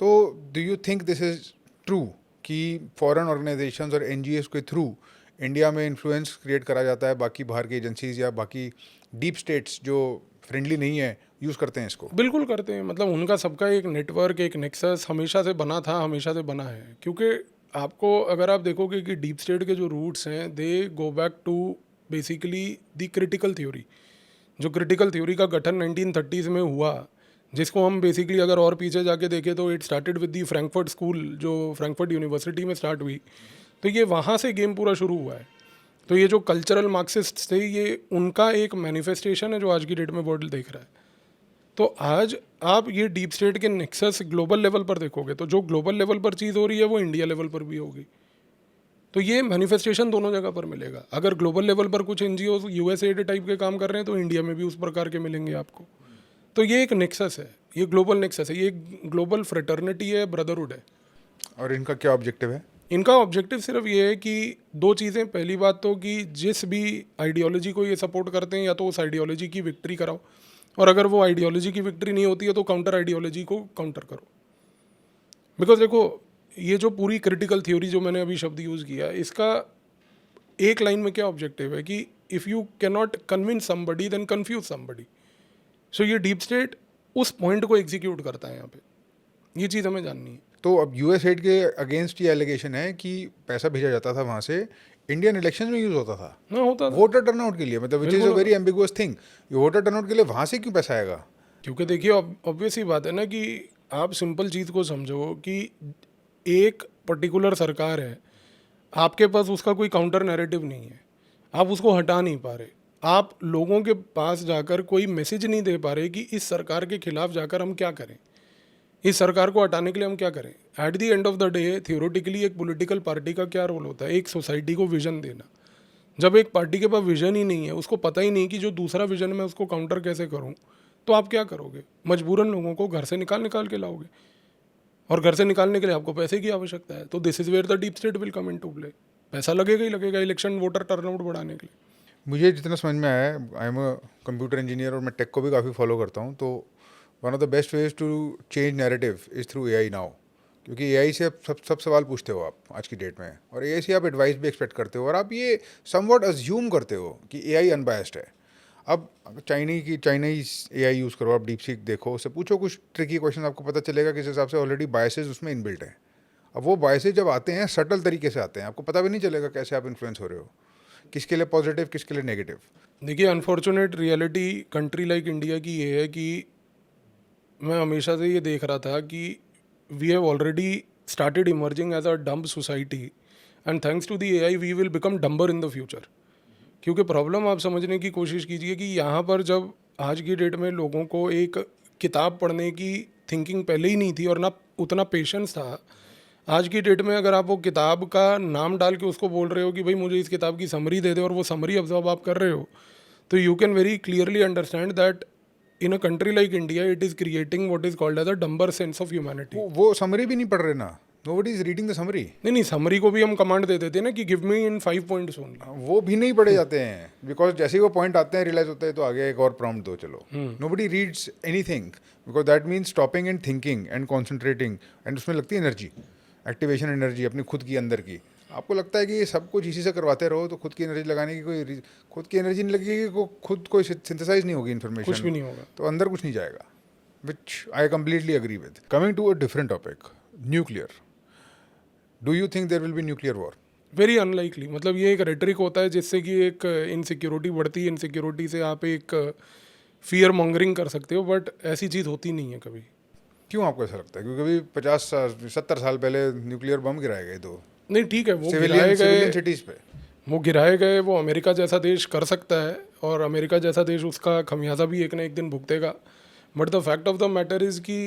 तो do you think this is true कि फॉरेन ऑर्गेनाइजेशंस और एनजीओस के थ्रू इंडिया में इन्फ्लुएंस क्रिएट करा जाता है, बाकी बाहर की एजेंसीज या बाकी डीप स्टेट्स जो फ्रेंडली नहीं है यूज़ करते हैं इसको? बिल्कुल करते हैं, मतलब उनका सबका एक नेटवर्क, एक नेक्सस हमेशा से बना था, हमेशा से बना है। क्योंकि आपको अगर आप देखोगे कि डीप स्टेट के जो रूट्स हैं they go back to basically the critical theory. जो क्रिटिकल थ्योरी का गठन 1930s में हुआ, जिसको हम बेसिकली अगर और पीछे जाके देखें तो it started with the Frankfurt school, जो फ्रैंकफर्ट यूनिवर्सिटी में स्टार्ट हुई। तो ये वहाँ से गेम पूरा शुरू हुआ है। तो ये जो कल्चरल मार्क्सिस्ट थे, ये उनका एक मैनिफेस्टेशन है जो आज की डेट में वर्ल्ड देख रहा है। तो आज आप ये डीप स्टेट के नेक्सस ग्लोबल लेवल पर देखोगे तो जो ग्लोबल लेवल पर चीज़ हो रही है वो इंडिया लेवल पर भी होगी। तो ये मैनिफेस्टेशन दोनों जगह पर मिलेगा। अगर ग्लोबल लेवल पर कुछ एनजीओ यूएस एड टाइप के काम कर रहे हैं तो इंडिया में भी उस प्रकार के मिलेंगे आपको। तो ये एक नेक्सस है, ये ग्लोबल नेक्सस है, ये ग्लोबल फ्रेटर्निटी है, ब्रदरहुड है। और इनका क्या ऑब्जेक्टिव है? इनका ऑब्जेक्टिव सिर्फ ये है कि दो चीज़ें। पहली बात तो कि जिस भी आइडियोलॉजी को ये सपोर्ट करते हैं या तो उस आइडियोलॉजी की विक्ट्री कराओ, और अगर वो आइडियोलॉजी की विक्ट्री नहीं होती है तो काउंटर आइडियोलॉजी को काउंटर करो। बिकॉज देखो, ये जो पूरी क्रिटिकल थ्योरी जो मैंने अभी शब्द यूज़ किया, इसका एक लाइन में क्या ऑब्जेक्टिव है कि if you can not convince somebody then confuse somebody. So ये डीप स्टेट उस पॉइंट को एग्जीक्यूट करता है यहाँ पे। ये चीज़ हमें जाननी है। तो अब यूएस एड के अगेंस्ट ये एलिगेशन है कि पैसा भेजा जाता था वहाँ से, इंडियन इलेक्शंस में यूज़ होता था, ना होता था। वोटर टर्नआउट के लिए, मतलब which is a very ambiguous thing. ये वोटर टर्नआउट के लिए वहाँ से क्यों पैसा आएगा? क्योंकि देखिए ऑब्वियस ही बात है ना कि आप सिंपल चीज़ को समझो कि एक पर्टिकुलर सरकार है, आपके पास उसका कोई काउंटर नैरेटिव नहीं है, आप उसको हटा नहीं पा रहे, आप लोगों के पास जाकर कोई मैसेज नहीं दे पा रहे कि इस सरकार के खिलाफ जाकर हम क्या करें, इस सरकार को हटाने के लिए हम क्या करें। At the end of the day theoretically एक पॉलिटिकल पार्टी का क्या रोल होता है? एक सोसाइटी को विजन देना। जब एक पार्टी के पास विजन ही नहीं है, उसको पता ही नहीं कि जो दूसरा विजन मैं उसको काउंटर कैसे करूं, तो आप क्या करोगे? मजबूरन लोगों को घर से निकाल के लाओगे, और घर से निकालने के लिए आपको पैसे की आवश्यकता है। तो this is where the deep state will come in to play. पैसा लगेगा ही लगेगा इलेक्शन वोटर टर्नआउट बढ़ाने के लिए। मुझे जितना समझ में आया है, I am a computer engineer और मैं टेक को भी काफ़ी फॉलो करता हूँ, तो one of the best ways to change narrative is through AI now. क्योंकि एआई से आप सब सवाल पूछते हो आप आज की डेट में, और एआई से आप एडवाइस भी एक्सपेक्ट करते हो, और आप ये समवॉट अज्यूम करते हो कि एआई अनबायस्ड है। अब चाइनीज़ एआई यूज़ करो, आप डीप सीक देखो, उससे पूछो कुछ ट्रिकी क्वेश्चन, आपको पता चलेगा किस हिसाब से ऑलरेडी बायसेस उसमें इनबिल्ट हैं। अब वो बायसेस जब आते हैं सटल तरीके से आते हैं, आपको पता भी नहीं चलेगा कैसे आप इन्फ्लुएंस हो रहे हो, किसके लिए पॉजिटिव किसके लिए नेगेटिव। देखिए, unfortunate reality country like India की ये है कि मैं हमेशा से ये देख रहा था कि we have already started emerging as a dumb society and thanks to the AI we will become dumber in the future। क्योंकि प्रॉब्लम आप समझने की कोशिश कीजिए कि यहाँ पर जब आज की डेट में लोगों को एक किताब पढ़ने की थिंकिंग पहले ही नहीं थी और ना उतना पेशेंस था, आज की डेट में अगर आप वो किताब का नाम डाल के उसको बोल रहे हो कि भाई मुझे इस किताब की समरी दे दे, और वो समरी ऑब्जर्व आप कर रहे हो, तो you can very clearly understand that in a country like India it is creating what is called as a dumber sense of humanity. वो समरी भी नहीं पढ़ रहे ना, nobody is reading the summary. नहीं, समरी को भी हम कमांड दे देते हैं ना कि give me in 5 points only. वो भी नहीं पढ़े जाते हैं, बिकॉज जैसे ही वो पॉइंट आते हैं रियलाइज होता है तो आगे एक और प्रॉम्प्ट दो, चलो। Nobody reads anything because that means stopping and thinking and concentrating, and उसमें लगती है एनर्जी, एक्टिवेशन एनर्जी अपनी खुद की अंदर की। आपको लगता है कि ये सब कुछ इसी से करवाते रहो तो खुद की एनर्जी लगाने की खुद की एनर्जी नहीं लगेगी, खुद कोई सिंथेसाइज नहीं होगी इन्फॉर्मेशन, कुछ भी नहीं होगा, तो अंदर कुछ नहीं जाएगा, which I completely agree with. Coming to a different topic, nuclear, do you think there will be nuclear war? Very unlikely. मतलब ये एक रेटरिक होता है जिससे कि एक इनसिक्योरिटी बढ़ती है, इनसिक्योरिटी से आप एक फियर मॉन्गरिंग कर सकते हो, बट ऐसी चीज़ होती नहीं है कभी। क्यों आपको ऐसा लगता है? क्योंकि अभी 50-70 साल पहले न्यूक्लियर बम गिराए गए, तो नहीं ठीक है, वो गिराए गए, सिटीज पे। वो गिराए गए, वो अमेरिका जैसा देश कर सकता है और अमेरिका जैसा देश उसका खमियाजा भी एक ना एक दिन भुगतेगा. But the fact of the matter is कि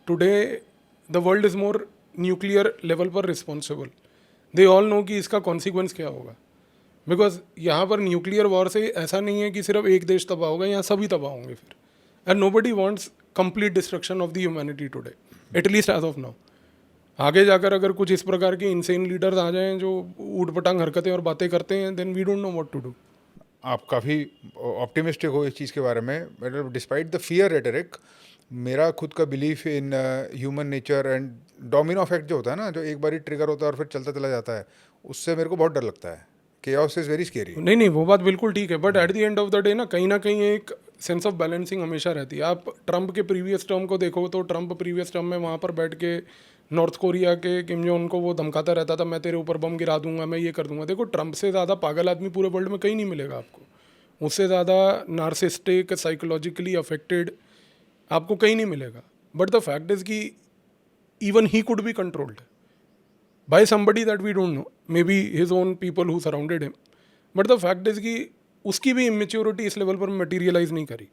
today the world is more nuclear level पर रिस्पॉन्सिबल. दे ऑल नो कि इसका कॉन्सिक्वेंस क्या होगा. बिकॉज यहाँ पर न्यूक्लियर वॉर से ऐसा नहीं है कि सिर्फ एक देश तबाह होगा, यहाँ सभी तबाह होंगे फिर. And nobody wants complete destruction of the humanity today, at least as of now. आगे जाकर अगर कुछ इस प्रकार के इंसेन लीडर्स आ जाएं जो ऊट पटांग हरकतें और बातें करते हैं, then we don't know what to do. आप काफ़ी ऑप्टिमिस्टिक हो इस चीज़ के बारे में. मतलब डिस्पाइट द फियर रेटरिक, मेरा खुद का belief in human nature and domino effect जो होता है ना, जो एक बार ही ट्रिगर होता है और फिर चलता चला जाता है, उससे मेरे को बहुत डर लगता है. Chaos is very scary. नहीं नहीं, वो बात बिल्कुल ठीक है. But at the end of the day ना कहीं एक सेंस ऑफ बैलेंसिंग हमेशा रहती है. आप ट्रंप के प्रीवियस टर्म को देखो तो ट्रंप प्रीवियस टर्म में वहाँ पर बैठ के नॉर्थ कोरिया के किम जोंग को वो धमकाता रहता था, मैं तेरे ऊपर बम गिरा दूंगा, मैं ये कर दूंगा. देखो, ट्रंप से ज़्यादा पागल आदमी पूरे वर्ल्ड में कहीं नहीं मिलेगा आपको. उससे ज़्यादा नार्सिस्टिक, साइकोलॉजिकली अफेक्टेड आपको कहीं नहीं मिलेगा. बट द फैक्ट इज़ कि even he could be controlled by somebody that we don't know, maybe his own people who surrounded him. But the fact is कि उसकी भी immaturity इस लेवल पर materialize नहीं करी.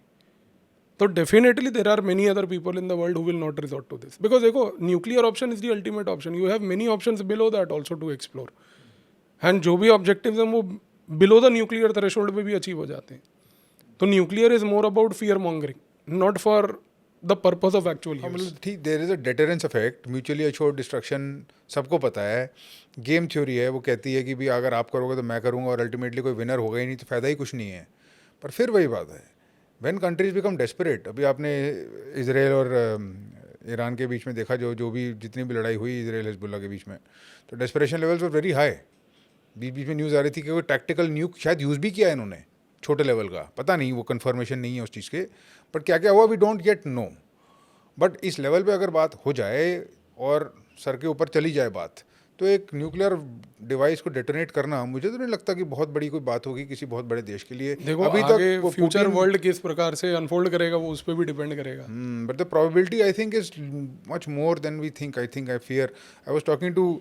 तो definitely there are many other people in the world who will not resort to this. Because देखो, nuclear option is the ultimate option. You have many options below that also to explore. And जो भी objectives हैं वो below the nuclear threshold पे भी achieve हो जाते हैं. तो nuclear is more about fear mongering, not for the purpose of actual use. मतलब ठीक, there is a deterrence effect, mutually assured destruction सबको पता है. गेम थ्योरी है, वो कहती है कि भी अगर आप करोगे तो मैं करूँगा और अल्टीमेटली कोई विनर होगा ही नहीं, तो फ़ायदा ही कुछ नहीं है. पर फिर वही बात है, व्हेन कंट्रीज बिकम डेस्परेट. अभी आपने इसराइल और ईरान के बीच में देखा, जो भी जितनी भी लड़ाई हुई इसराइल हिजबुल्लाह के बीच में, तो desperation levels were very high. बीच बीच में न्यूज़ आ रही थी कि कोई टैक्टिकल न्यूक शायद यूज़ भी किया है इन्होंने, छोटे लेवल का, पता नहीं, वो कन्फर्मेशन नहीं है उस चीज़ के. बट क्या क्या हुआ we don't get no. But इस लेवल पे अगर बात हो जाए और सर के ऊपर चली जाए बात, तो एक न्यूक्लियर डिवाइस को डेटोनेट करना, मुझे तो नहीं लगता कि बहुत बड़ी कोई बात होगी किसी बहुत बड़े देश के लिए. देखो, अभी आगे तक फ्यूचर वर्ल्ड किस प्रकार से अनफोल्ड करेगा वो उस पर भी डिपेंड करेगा. But the probability I think is much more than we think. I fear. I was talking to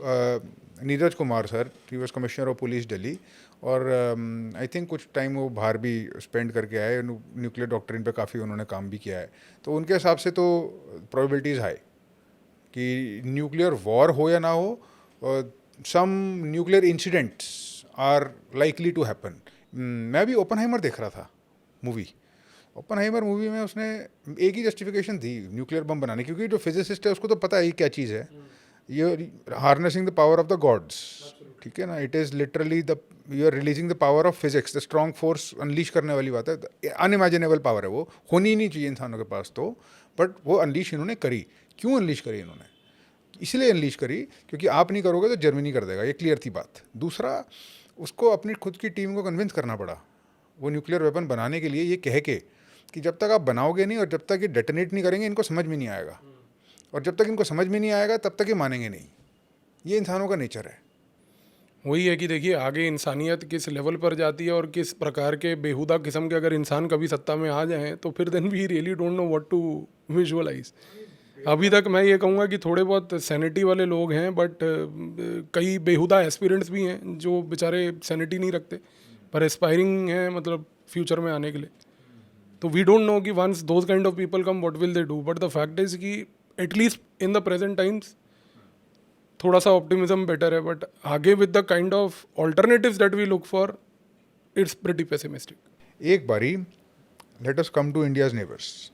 Neeraj Kumar sir, he was commissioner of police Delhi, और आई थिंक कुछ टाइम वो बाहर भी स्पेंड करके आए. न्यूक्लियर डॉक्ट्रिन पे काफ़ी उन्होंने काम भी किया है. तो उनके हिसाब से तो प्रोबेबिलिटीज़ हाई कि न्यूक्लियर वॉर हो या ना हो, some nuclear incidents are likely to happen. मैं भी ओपनहाइमर देख रहा था मूवी. ओपनहाइमर मूवी में उसने एक ही जस्टिफिकेशन थी न्यूक्लियर बम बनाने, क्योंकि जो फिजिसिस्ट है उसको तो पता है ये क्या चीज़ है. ये harnessing the power of the gods, ठीक है ना. It is literally the you are releasing the power of physics, the strong force unleash करने वाली बात है. अनइमेजिनेबल पावर है, वो होनी ही नहीं चाहिए इंसानों के पास तो. बट वो अनलीश इन्होंने करी. क्यों अनलीश करी इन्होंने? इसलिए अनलीश करी क्योंकि आप नहीं करोगे तो जर्मनी कर देगा, ये क्लियर थी बात. दूसरा, उसको अपनी खुद की टीम को कन्विंस करना पड़ा वो न्यूक्लियर वेपन बनाने के लिए, ये कह के कि जब तक आप बनाओगे नहीं और जब तक ये डेटोनेट नहीं करेंगे इनको समझ में नहीं आएगा, और जब तक इनको समझ में नहीं आएगा तब तक ये मानेंगे नहीं. ये इंसानों का नेचर है. वही है कि देखिए, आगे इंसानियत किस लेवल पर जाती है और किस प्रकार के बेहुदा किस्म के अगर इंसान कभी सत्ता में आ जाएं तो फिर then we really don't know what to visualise. अभी तक मैं ये कहूँगा कि थोड़े बहुत सैनिटी वाले लोग हैं, बट कई बेहुदा एस्पिरेंट्स भी हैं जो बेचारे सैनिटी नहीं रखते पर एस्पायरिंग हैं, मतलब फ्यूचर में आने के लिए. तो वी डोंट नो कि once those kind of people come what will they do. But the fact is कि at least in the present times थोड़ा सा ऑप्टिमिज्म बेटर है. बट आगे with the kind of alternatives that we look for, it's pretty pessimistic. एक बारी let us come to India's neighbours,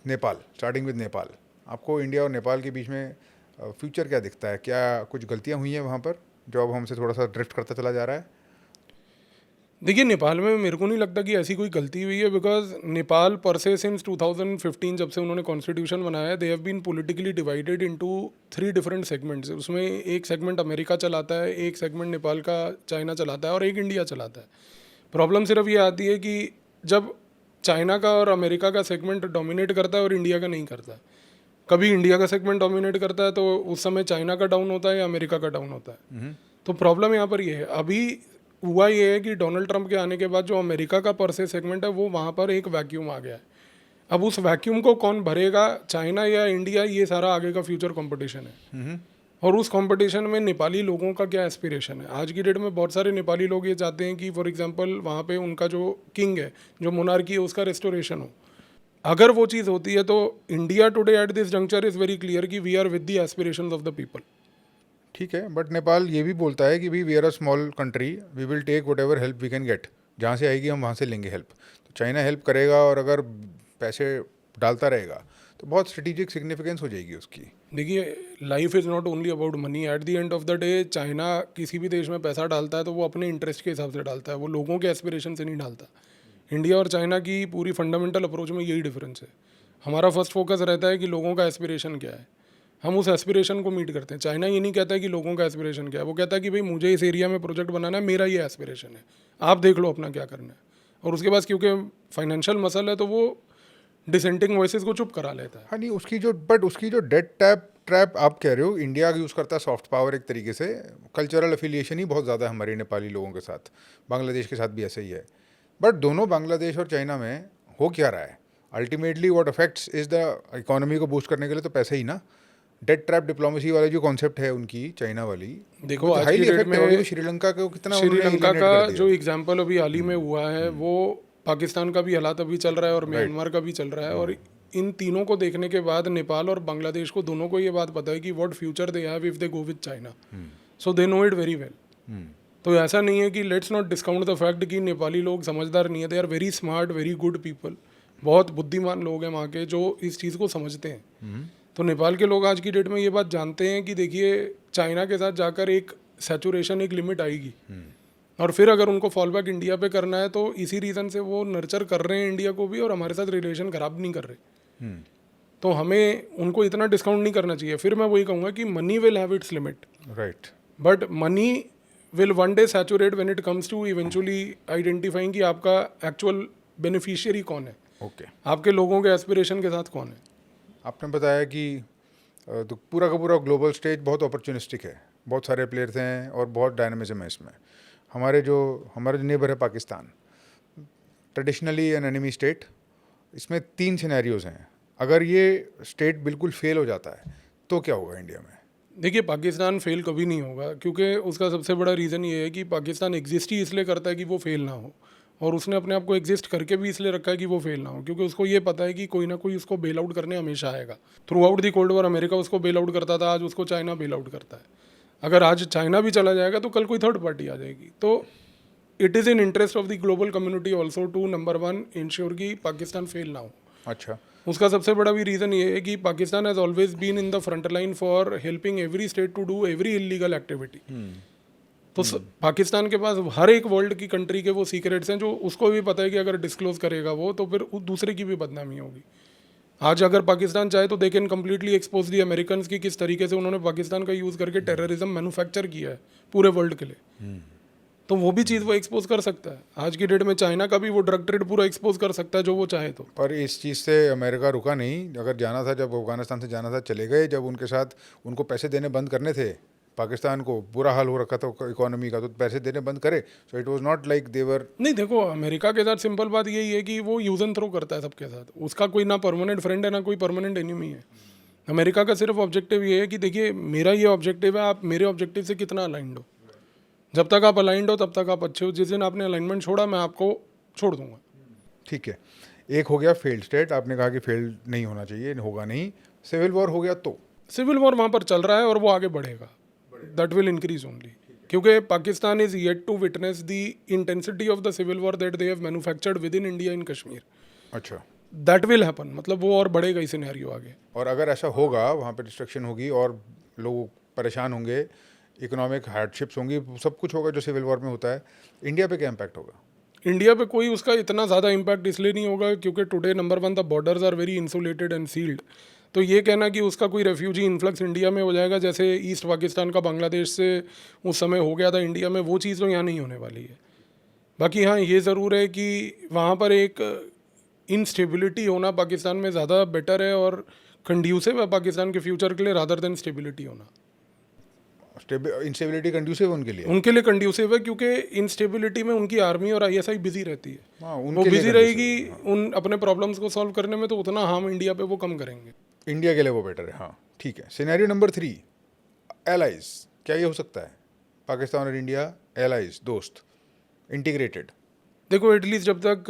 Nepal. Starting with Nepal, आपको India और नेपाल के बीच में फ्यूचर क्या दिखता है? क्या कुछ गलतियाँ हुई हैं वहाँ पर जो अब हमसे थोड़ा सा ड्रिफ्ट करता चला जा रहा है? देखिए, नेपाल में मेरे को नहीं लगता कि ऐसी कोई गलती हुई है. बिकॉज नेपाल पर से सिंस 2015 जब से उन्होंने कॉन्स्टिट्यूशन बनाया, they have been politically divided into 3 different segments. उसमें एक सेगमेंट अमेरिका चलाता है, एक सेगमेंट नेपाल का चाइना चलाता है और एक इंडिया चलाता है. प्रॉब्लम सिर्फ ये आती है कि जब चाइना का और अमेरिका का सेगमेंट डोमिनेट करता है और इंडिया का नहीं करता है. कभी इंडिया का सेगमेंट डोमिनेट करता है तो उस समय चाइना का डाउन होता है या अमेरिका का डाउन होता है. तो प्रॉब्लम यहाँ पर ये है. अभी हुआ ये है कि डोनाल्ड ट्रंप के आने के बाद जो अमेरिका का पर से सेगमेंट है वो वहाँ पर एक वैक्यूम आ गया है. अब उस वैक्यूम को कौन भरेगा, चाइना या इंडिया, ये सारा आगे का फ्यूचर कंपटीशन है. और उस कंपटीशन में नेपाली लोगों का क्या एस्पिरेशन है। आज की डेट में बहुत सारे नेपाली लोग ये चाहते हैं कि फॉर एग्जांपल वहाँ पे उनका जो किंग है, जो मोनार्की है, उसका रेस्टोरेशन हो। अगर वो चीज़ होती है तो India today at this juncture is very clear कि we are with the aspirations of the people. ठीक है, बट नेपाल ये भी बोलता है कि we are a small country, we will take whatever help we can get, जहाँ से आएगी हम वहाँ से लेंगे हेल्प। तो चाइना हेल्प करेगा और अगर पैसे डालता रहेगा तो बहुत स्ट्रेटेजिक सिग्निफिकेंस हो जाएगी उसकी। देखिए, life is not only about money. At the end of the day China किसी भी देश में पैसा डालता है तो वो अपने इंटरेस्ट के हिसाब से डालता है, वो लोगों के एस्पिरेशन से नहीं डालता। इंडिया और चाइना की पूरी फंडामेंटल अप्रोच में यही डिफरेंस है। हमारा फर्स्ट फोकस रहता है कि लोगों का एस्पिरेशन क्या है, हम उस एस्पिरेशन को मीट करते हैं। चाइना ये नहीं कहता है कि लोगों का एस्पिरेशन क्या है, वो कहता है कि भाई मुझे इस एरिया में प्रोजेक्ट बनाना है, मेरा ये एस्पिरेशन है, आप देख लो अपना क्या करना है। और उसके बाद क्योंकि फाइनेंशियल मसल है तो वो डिसेंटिंग वॉइसेस को चुप करा लेता है। हाँ नहीं, उसकी जो डेट ट्रैप आप कह रहे हो, इंडिया यूज़ करता है सॉफ्ट पावर एक तरीके से। कल्चरल एफिलिएशन ही बहुत ज़्यादा है हमारे नेपाली लोगों के साथ, बांग्लादेश के साथ भी ऐसा ही है। बट दोनों बांग्लादेश और चाइना में हो क्या रहा है, ultimately what affects is the economy को बूस्ट करने के लिए तो पैसे ही ना। डेट ट्रैप डिप्लोमेसी वाला जो कॉन्सेप्ट है उनकी चाइना वाली, देखो आज की हाईली डेट इफेक्ट में करोगे तो श्रीलंका को कितना उन्होंने श्रीलंका alienate का कर दिया। जो एग्जाम्पल अभी हाल ही में हुआ है वो पाकिस्तान का भी हालात अभी चल रहा है और म्यांमार का भी चल रहा है। और इन तीनों को देखने के बाद नेपाल और बांग्लादेश को दोनों को ये बात पता है कि what future they have if they go with China, so they know it very well. तो ऐसा नहीं है कि let's not discount the fact कि नेपाली लोग समझदार नहीं है, they are very smart, very good people, बहुत बुद्धिमान लोग हैं वहाँ के जो इस चीज़ को समझते हैं। तो नेपाल के लोग आज की डेट में ये बात जानते हैं कि देखिए चाइना के साथ जाकर एक सैचुरेशन, एक लिमिट आएगी, और फिर अगर उनको फॉल बैक इंडिया पे करना है तो इसी रीज़न से वो नर्चर कर रहे हैं इंडिया को भी और हमारे साथ रिलेशन ख़राब नहीं कर रहे। तो हमें उनको इतना डिस्काउंट नहीं करना चाहिए। फिर मैं वही कहूँगा कि money will have its limit, right. But money will one day saturate when it comes to eventually identifying कि आपका एक्चुअल बेनिफिशियरी कौन है, ओके, आपके लोगों के एस्पिरेशन के साथ कौन है। आपने बताया कि तो पूरा का पूरा ग्लोबल स्टेज बहुत अपॉर्चुनिस्टिक है, बहुत सारे प्लेयर्स हैं और बहुत डायनामिज्म है इसमें। हमारा जो नेबर है Pakistan, traditionally an enemy state, इसमें 3 सिनेरियोज़ हैं। अगर ये स्टेट बिल्कुल फेल हो जाता है तो क्या होगा इंडिया में? देखिए, पाकिस्तान फेल कभी नहीं होगा, क्योंकि उसका सबसे बड़ा रीज़न ये है कि पाकिस्तान एग्जिस्ट ही इसलिए करता है कि वो फेल ना हो, और उसने अपने आप को एग्जिस्ट करके भी इसलिए रखा है कि वो फेल ना हो, क्योंकि उसको ये पता है कि कोई ना कोई उसको बेल आउट करने हमेशा आएगा। Through out the cold war America उसको बेल आउट करता था, आज उसको चाइना बेल आउट करता है। अगर आज चाइना भी चला जाएगा तो कल कोई थर्ड पार्टी आ जाएगी। तो it is in interest of the global community also to number 1 ensure कि पाकिस्तान फेल ना हो। अच्छा, उसका सबसे बड़ा भी रीज़न ये है कि Pakistan has always been in the front line for helping every state to do every illegal activity. तो पाकिस्तान के पास हर एक वर्ल्ड की कंट्री के वो सीक्रेट्स हैं जो उसको भी पता है कि अगर डिस्क्लोज करेगा वो तो फिर दूसरे की भी बदनामी होगी। आज अगर पाकिस्तान चाहे तो they can completely expose the American की किस तरीके से उन्होंने पाकिस्तान का यूज़ करके टेररिज्म मैन्युफैक्चर किया है पूरे वर्ल्ड के लिए, तो वो भी चीज़ वो एक्सपोज कर सकता है। आज की डेट में चाइना का भी वो ड्रग ट्रेड पूरा एक्सपोज कर सकता है जो वो चाहे तो। पर इस चीज़ से अमेरिका रुका नहीं। अगर जाना था, जब अफगानिस्तान से जाना था चले गए, जब उनके साथ उनको पैसे देने बंद करने थे, पाकिस्तान को बुरा हाल हो रखा था इकोनॉमी का, तो पैसे देने बंद करे। So it was not like देवर। नहीं, देखो अमेरिका के साथ सिंपल बात यही है कि वो यूज एंड थ्रो करता है सबके साथ, उसका कोई ना परमानेंट फ्रेंड है ना कोई परमानेंट एनिमी है। अमेरिका का सिर्फ ऑब्जेक्टिव ये है कि देखिए मेरा ये ऑब्जेक्टिव है, आप मेरे ऑब्जेक्टिव से कितना अलाइंड हो। जब तक आप अलाइंड हो तब तक आप अच्छे हो, जिस दिन आपने अलाइनमेंट छोड़ा मैं आपको छोड़ दूंगा। ठीक है, एक हो गया फेल्ड स्टेट, आपने कहा कि फेल्ड नहीं होना चाहिए, होगा नहीं। सिविल वॉर हो गया तो सिविल वॉर वहाँ पर चल रहा है और वो आगे बढ़ेगा, दैट विल इंक्रीज ओनली, क्योंकि Pakistan is yet to witness the intensity of the civil war that they have manufactured within India in Kashmir. अच्छा, दैट विल हैपन, मतलब वो और बढ़ेगा ही सिनेरियो आगे। और अगर ऐसा होगा, वहाँ पे डिस्ट्रक्शन होगी और लोग परेशान होंगे, इकोनॉमिक हार्डशिप्स होंगी, सब कुछ होगा जो सिविल वॉर में होता है, इंडिया पे क्या इम्पैक्ट होगा? इंडिया पे कोई उसका इतना ज़्यादा इम्पैक्ट इसलिए नहीं होगा क्योंकि today number 1 the borders are very insulated and sealed. तो ये कहना कि उसका कोई रेफ्यूजी इन्फ्लक्स इंडिया में हो जाएगा जैसे ईस्ट पाकिस्तान का बांग्लादेश से उस समय हो गया था इंडिया में, वो चीज़ तो यहाँ नहीं होने वाली है। बाकी हाँ ये ज़रूर है कि वहाँ पर एक इनस्टेबिलिटी होना पाकिस्तान में ज़्यादा बेटर है और कंड्यूसिव है पाकिस्तान के फ्यूचर के लिए रादर देन स्टेबिलिटी होना। इंस्टेबिलिटी कंड्यूसिव उनके लिए कंड्यूसिव है क्योंकि इंस्टेबिलिटी में उनकी आर्मी और आईएसआई बिजी रहती है। हाँ, वो उनके लिए बिजी रहेगी उन अपने प्रॉब्लम्स को सॉल्व करने में, तो उतना हार्म इंडिया पे वो कम करेंगे। इंडिया के लिए वो बेटर है। हाँ ठीक है। सिनेरियो नंबर 3, एलाइज, क्या ये हो सकता है? पाकिस्तान और इंडिया एलाइज, दोस्त, इंटीग्रेटेड। देखो एटलीस्ट जब तक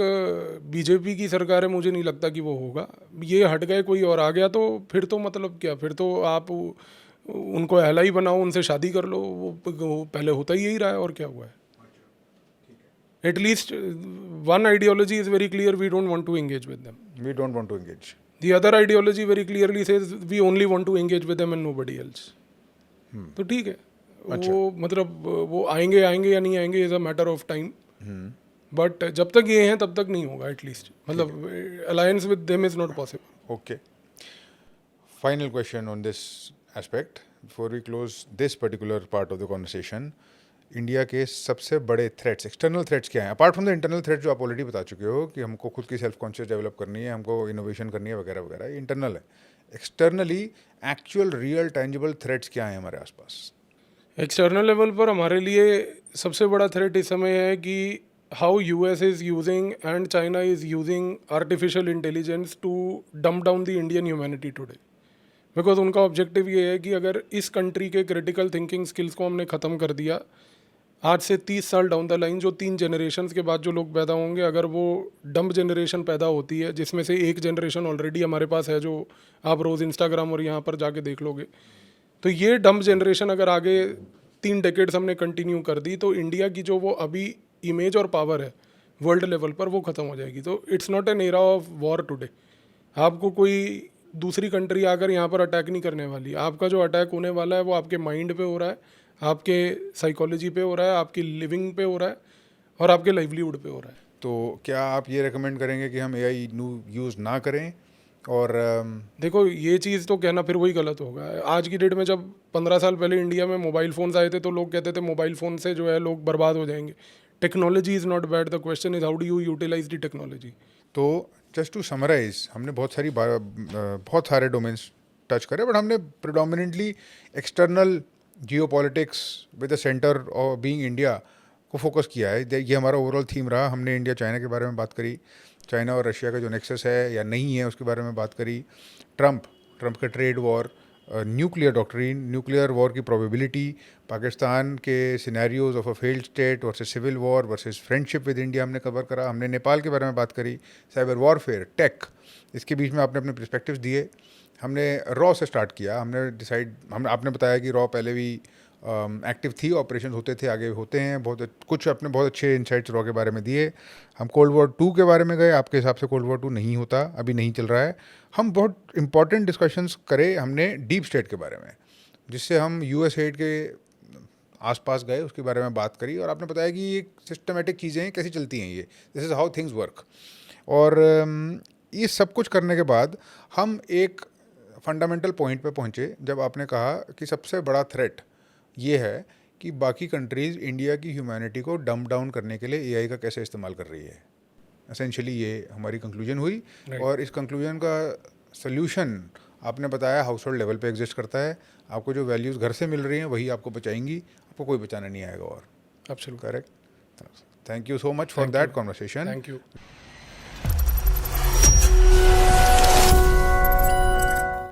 बीजेपी की सरकार है मुझे नहीं लगता कि वो होगा। ये हट गए कोई और आ गया तो फिर तो मतलब क्या, फिर तो आप उनको एलाई बनाओ, उनसे शादी कर लो, वो पहले होता ही यही रहा है और क्या हुआ है। At least one ideology is very clear, we don't want to engage with them. We don't want to engage. The other ideology very clearly says we only want to engage with them and nobody else. तो ठीक है, वो मतलब वो आएंगे या नहीं आएंगे is a matter of time, but जब तक ये हैं तब तक नहीं होगा एटलीस्ट, मतलब alliance with them is not possible. Okay. Final question on this aspect before we close this particular part of the conversation. India के सबसे बड़े थ्रेट्स, एक्सटर्नल थ्रेट्स क्या हैं apart from the internal threats जो आप already बता चुके हो कि हमको खुद की सेल्फ कॉन्शियस डेवलप करनी है, हमको इनोवेशन करनी है वगैरह वगैरह, ये इंटरनल है। Externally actual real tangible threats क्या हैं हमारे आसपास? एक्सटर्नल लेवल पर हमारे लिए सबसे बड़ा थ्रेट इस समय है कि how US is using and China is using artificial intelligence to dump down the Indian humanity today. Because उनका ऑब्जेक्टिव ये है कि अगर इस कंट्री के क्रिटिकल थिंकिंग स्किल्स को हमने ख़त्म कर दिया, आज से 30 साल डाउन द लाइन जो 3 जनरेशन के बाद जो लोग पैदा होंगे, अगर वो डम्प जनरेशन पैदा होती है जिसमें से एक जनरेशन ऑलरेडी हमारे पास है जो आप रोज़ इंस्टाग्राम और यहाँ पर जाके देख लोगे, तो ये डम्प जनरेशन अगर आगे 3 डेकेड्स हमने कंटिन्यू कर दी तो इंडिया की जो वो अभी इमेज और पावर है वर्ल्ड लेवल पर वो ख़त्म हो जाएगी। तो it's not an era of war today. आपको कोई दूसरी कंट्री आकर यहाँ पर अटैक नहीं करने वाली। आपका जो अटैक होने वाला है वो आपके माइंड पे हो रहा है, आपके साइकोलॉजी पे हो रहा है, आपकी लिविंग पे हो रहा है और आपके लाइवलीहुड पे हो रहा है। तो क्या आप ये रेकमेंड करेंगे कि हम एआई यूज़ ना करें? और देखो ये चीज़ तो कहना फिर वही गलत होगा। आज की डेट में जब 15 साल पहले इंडिया में मोबाइल फ़ोन्स आए थे तो लोग कहते थे मोबाइल फ़ोन से जो है लोग बर्बाद हो जाएंगे। Technology is not bad, the question is how do you utilise the technology. तो जस्ट टू समराइज, हमने बहुत सारे डोमेन्स टच करे, बट हमने predominantly external geopolitics with the centre of being India को फोकस किया है। ये हमारा ओवरऑल थीम रहा। हमने इंडिया चाइना के बारे में बात करी, चाइना और रशिया का जो नेक्सस है या नहीं है उसके बारे में बात करी, ट्रंप का trade war, nuclear doctrine, nuclear war की प्रोबेबिलिटी, पाकिस्तान के scenarios of a failed state versus civil war versus friendship with India हमने कवर करा। हमने नेपाल के बारे में बात करी, साइबर वॉरफेयर, टेक, इसके बीच में आपने अपने पर्सपेक्टिव्स दिए। हमने रॉ से स्टार्ट किया, आपने बताया कि रॉ पहले भी एक्टिव थी, ऑपरेशन होते थे, आगे होते हैं, कुछ अपने बहुत अच्छे इंसाइट्स रॉ के बारे में दिए। हम कोल्ड वॉर 2 के बारे में गए, आपके हिसाब से कोल्ड वॉर 2 नहीं होता, अभी नहीं चल रहा है। हम बहुत इंपॉर्टेंट डिस्कशंस करे हमने डीप स्टेट के बारे में, जिससे हम यूएस एड के आसपास गए, उसके बारे में बात करी और आपने बताया कि ये सिस्टमेटिक चीज़ें हैं, कैसी चलती हैं ये, this is how things work. और ये सब कुछ करने के बाद हम एक फंडामेंटल पॉइंट पे पहुँचे जब आपने कहा कि सबसे बड़ा थ्रेट ये है कि बाकी कंट्रीज़ इंडिया की ह्यूमैनिटी को डंप डाउन करने के लिए एआई का कैसे इस्तेमाल कर रही है। एसेंशियली ये हमारी कंक्लूजन हुई। और इस कंक्लूजन का सल्यूशन आपने बताया हाउस होल्ड लेवल पे एग्जिस्ट करता है। आपको जो वैल्यूज़ घर से मिल रही हैं वही आपको बचाएंगी, आपको कोई बचाना नहीं आएगा। और absolutely correct. Thank you so much for that conversation. Thank you.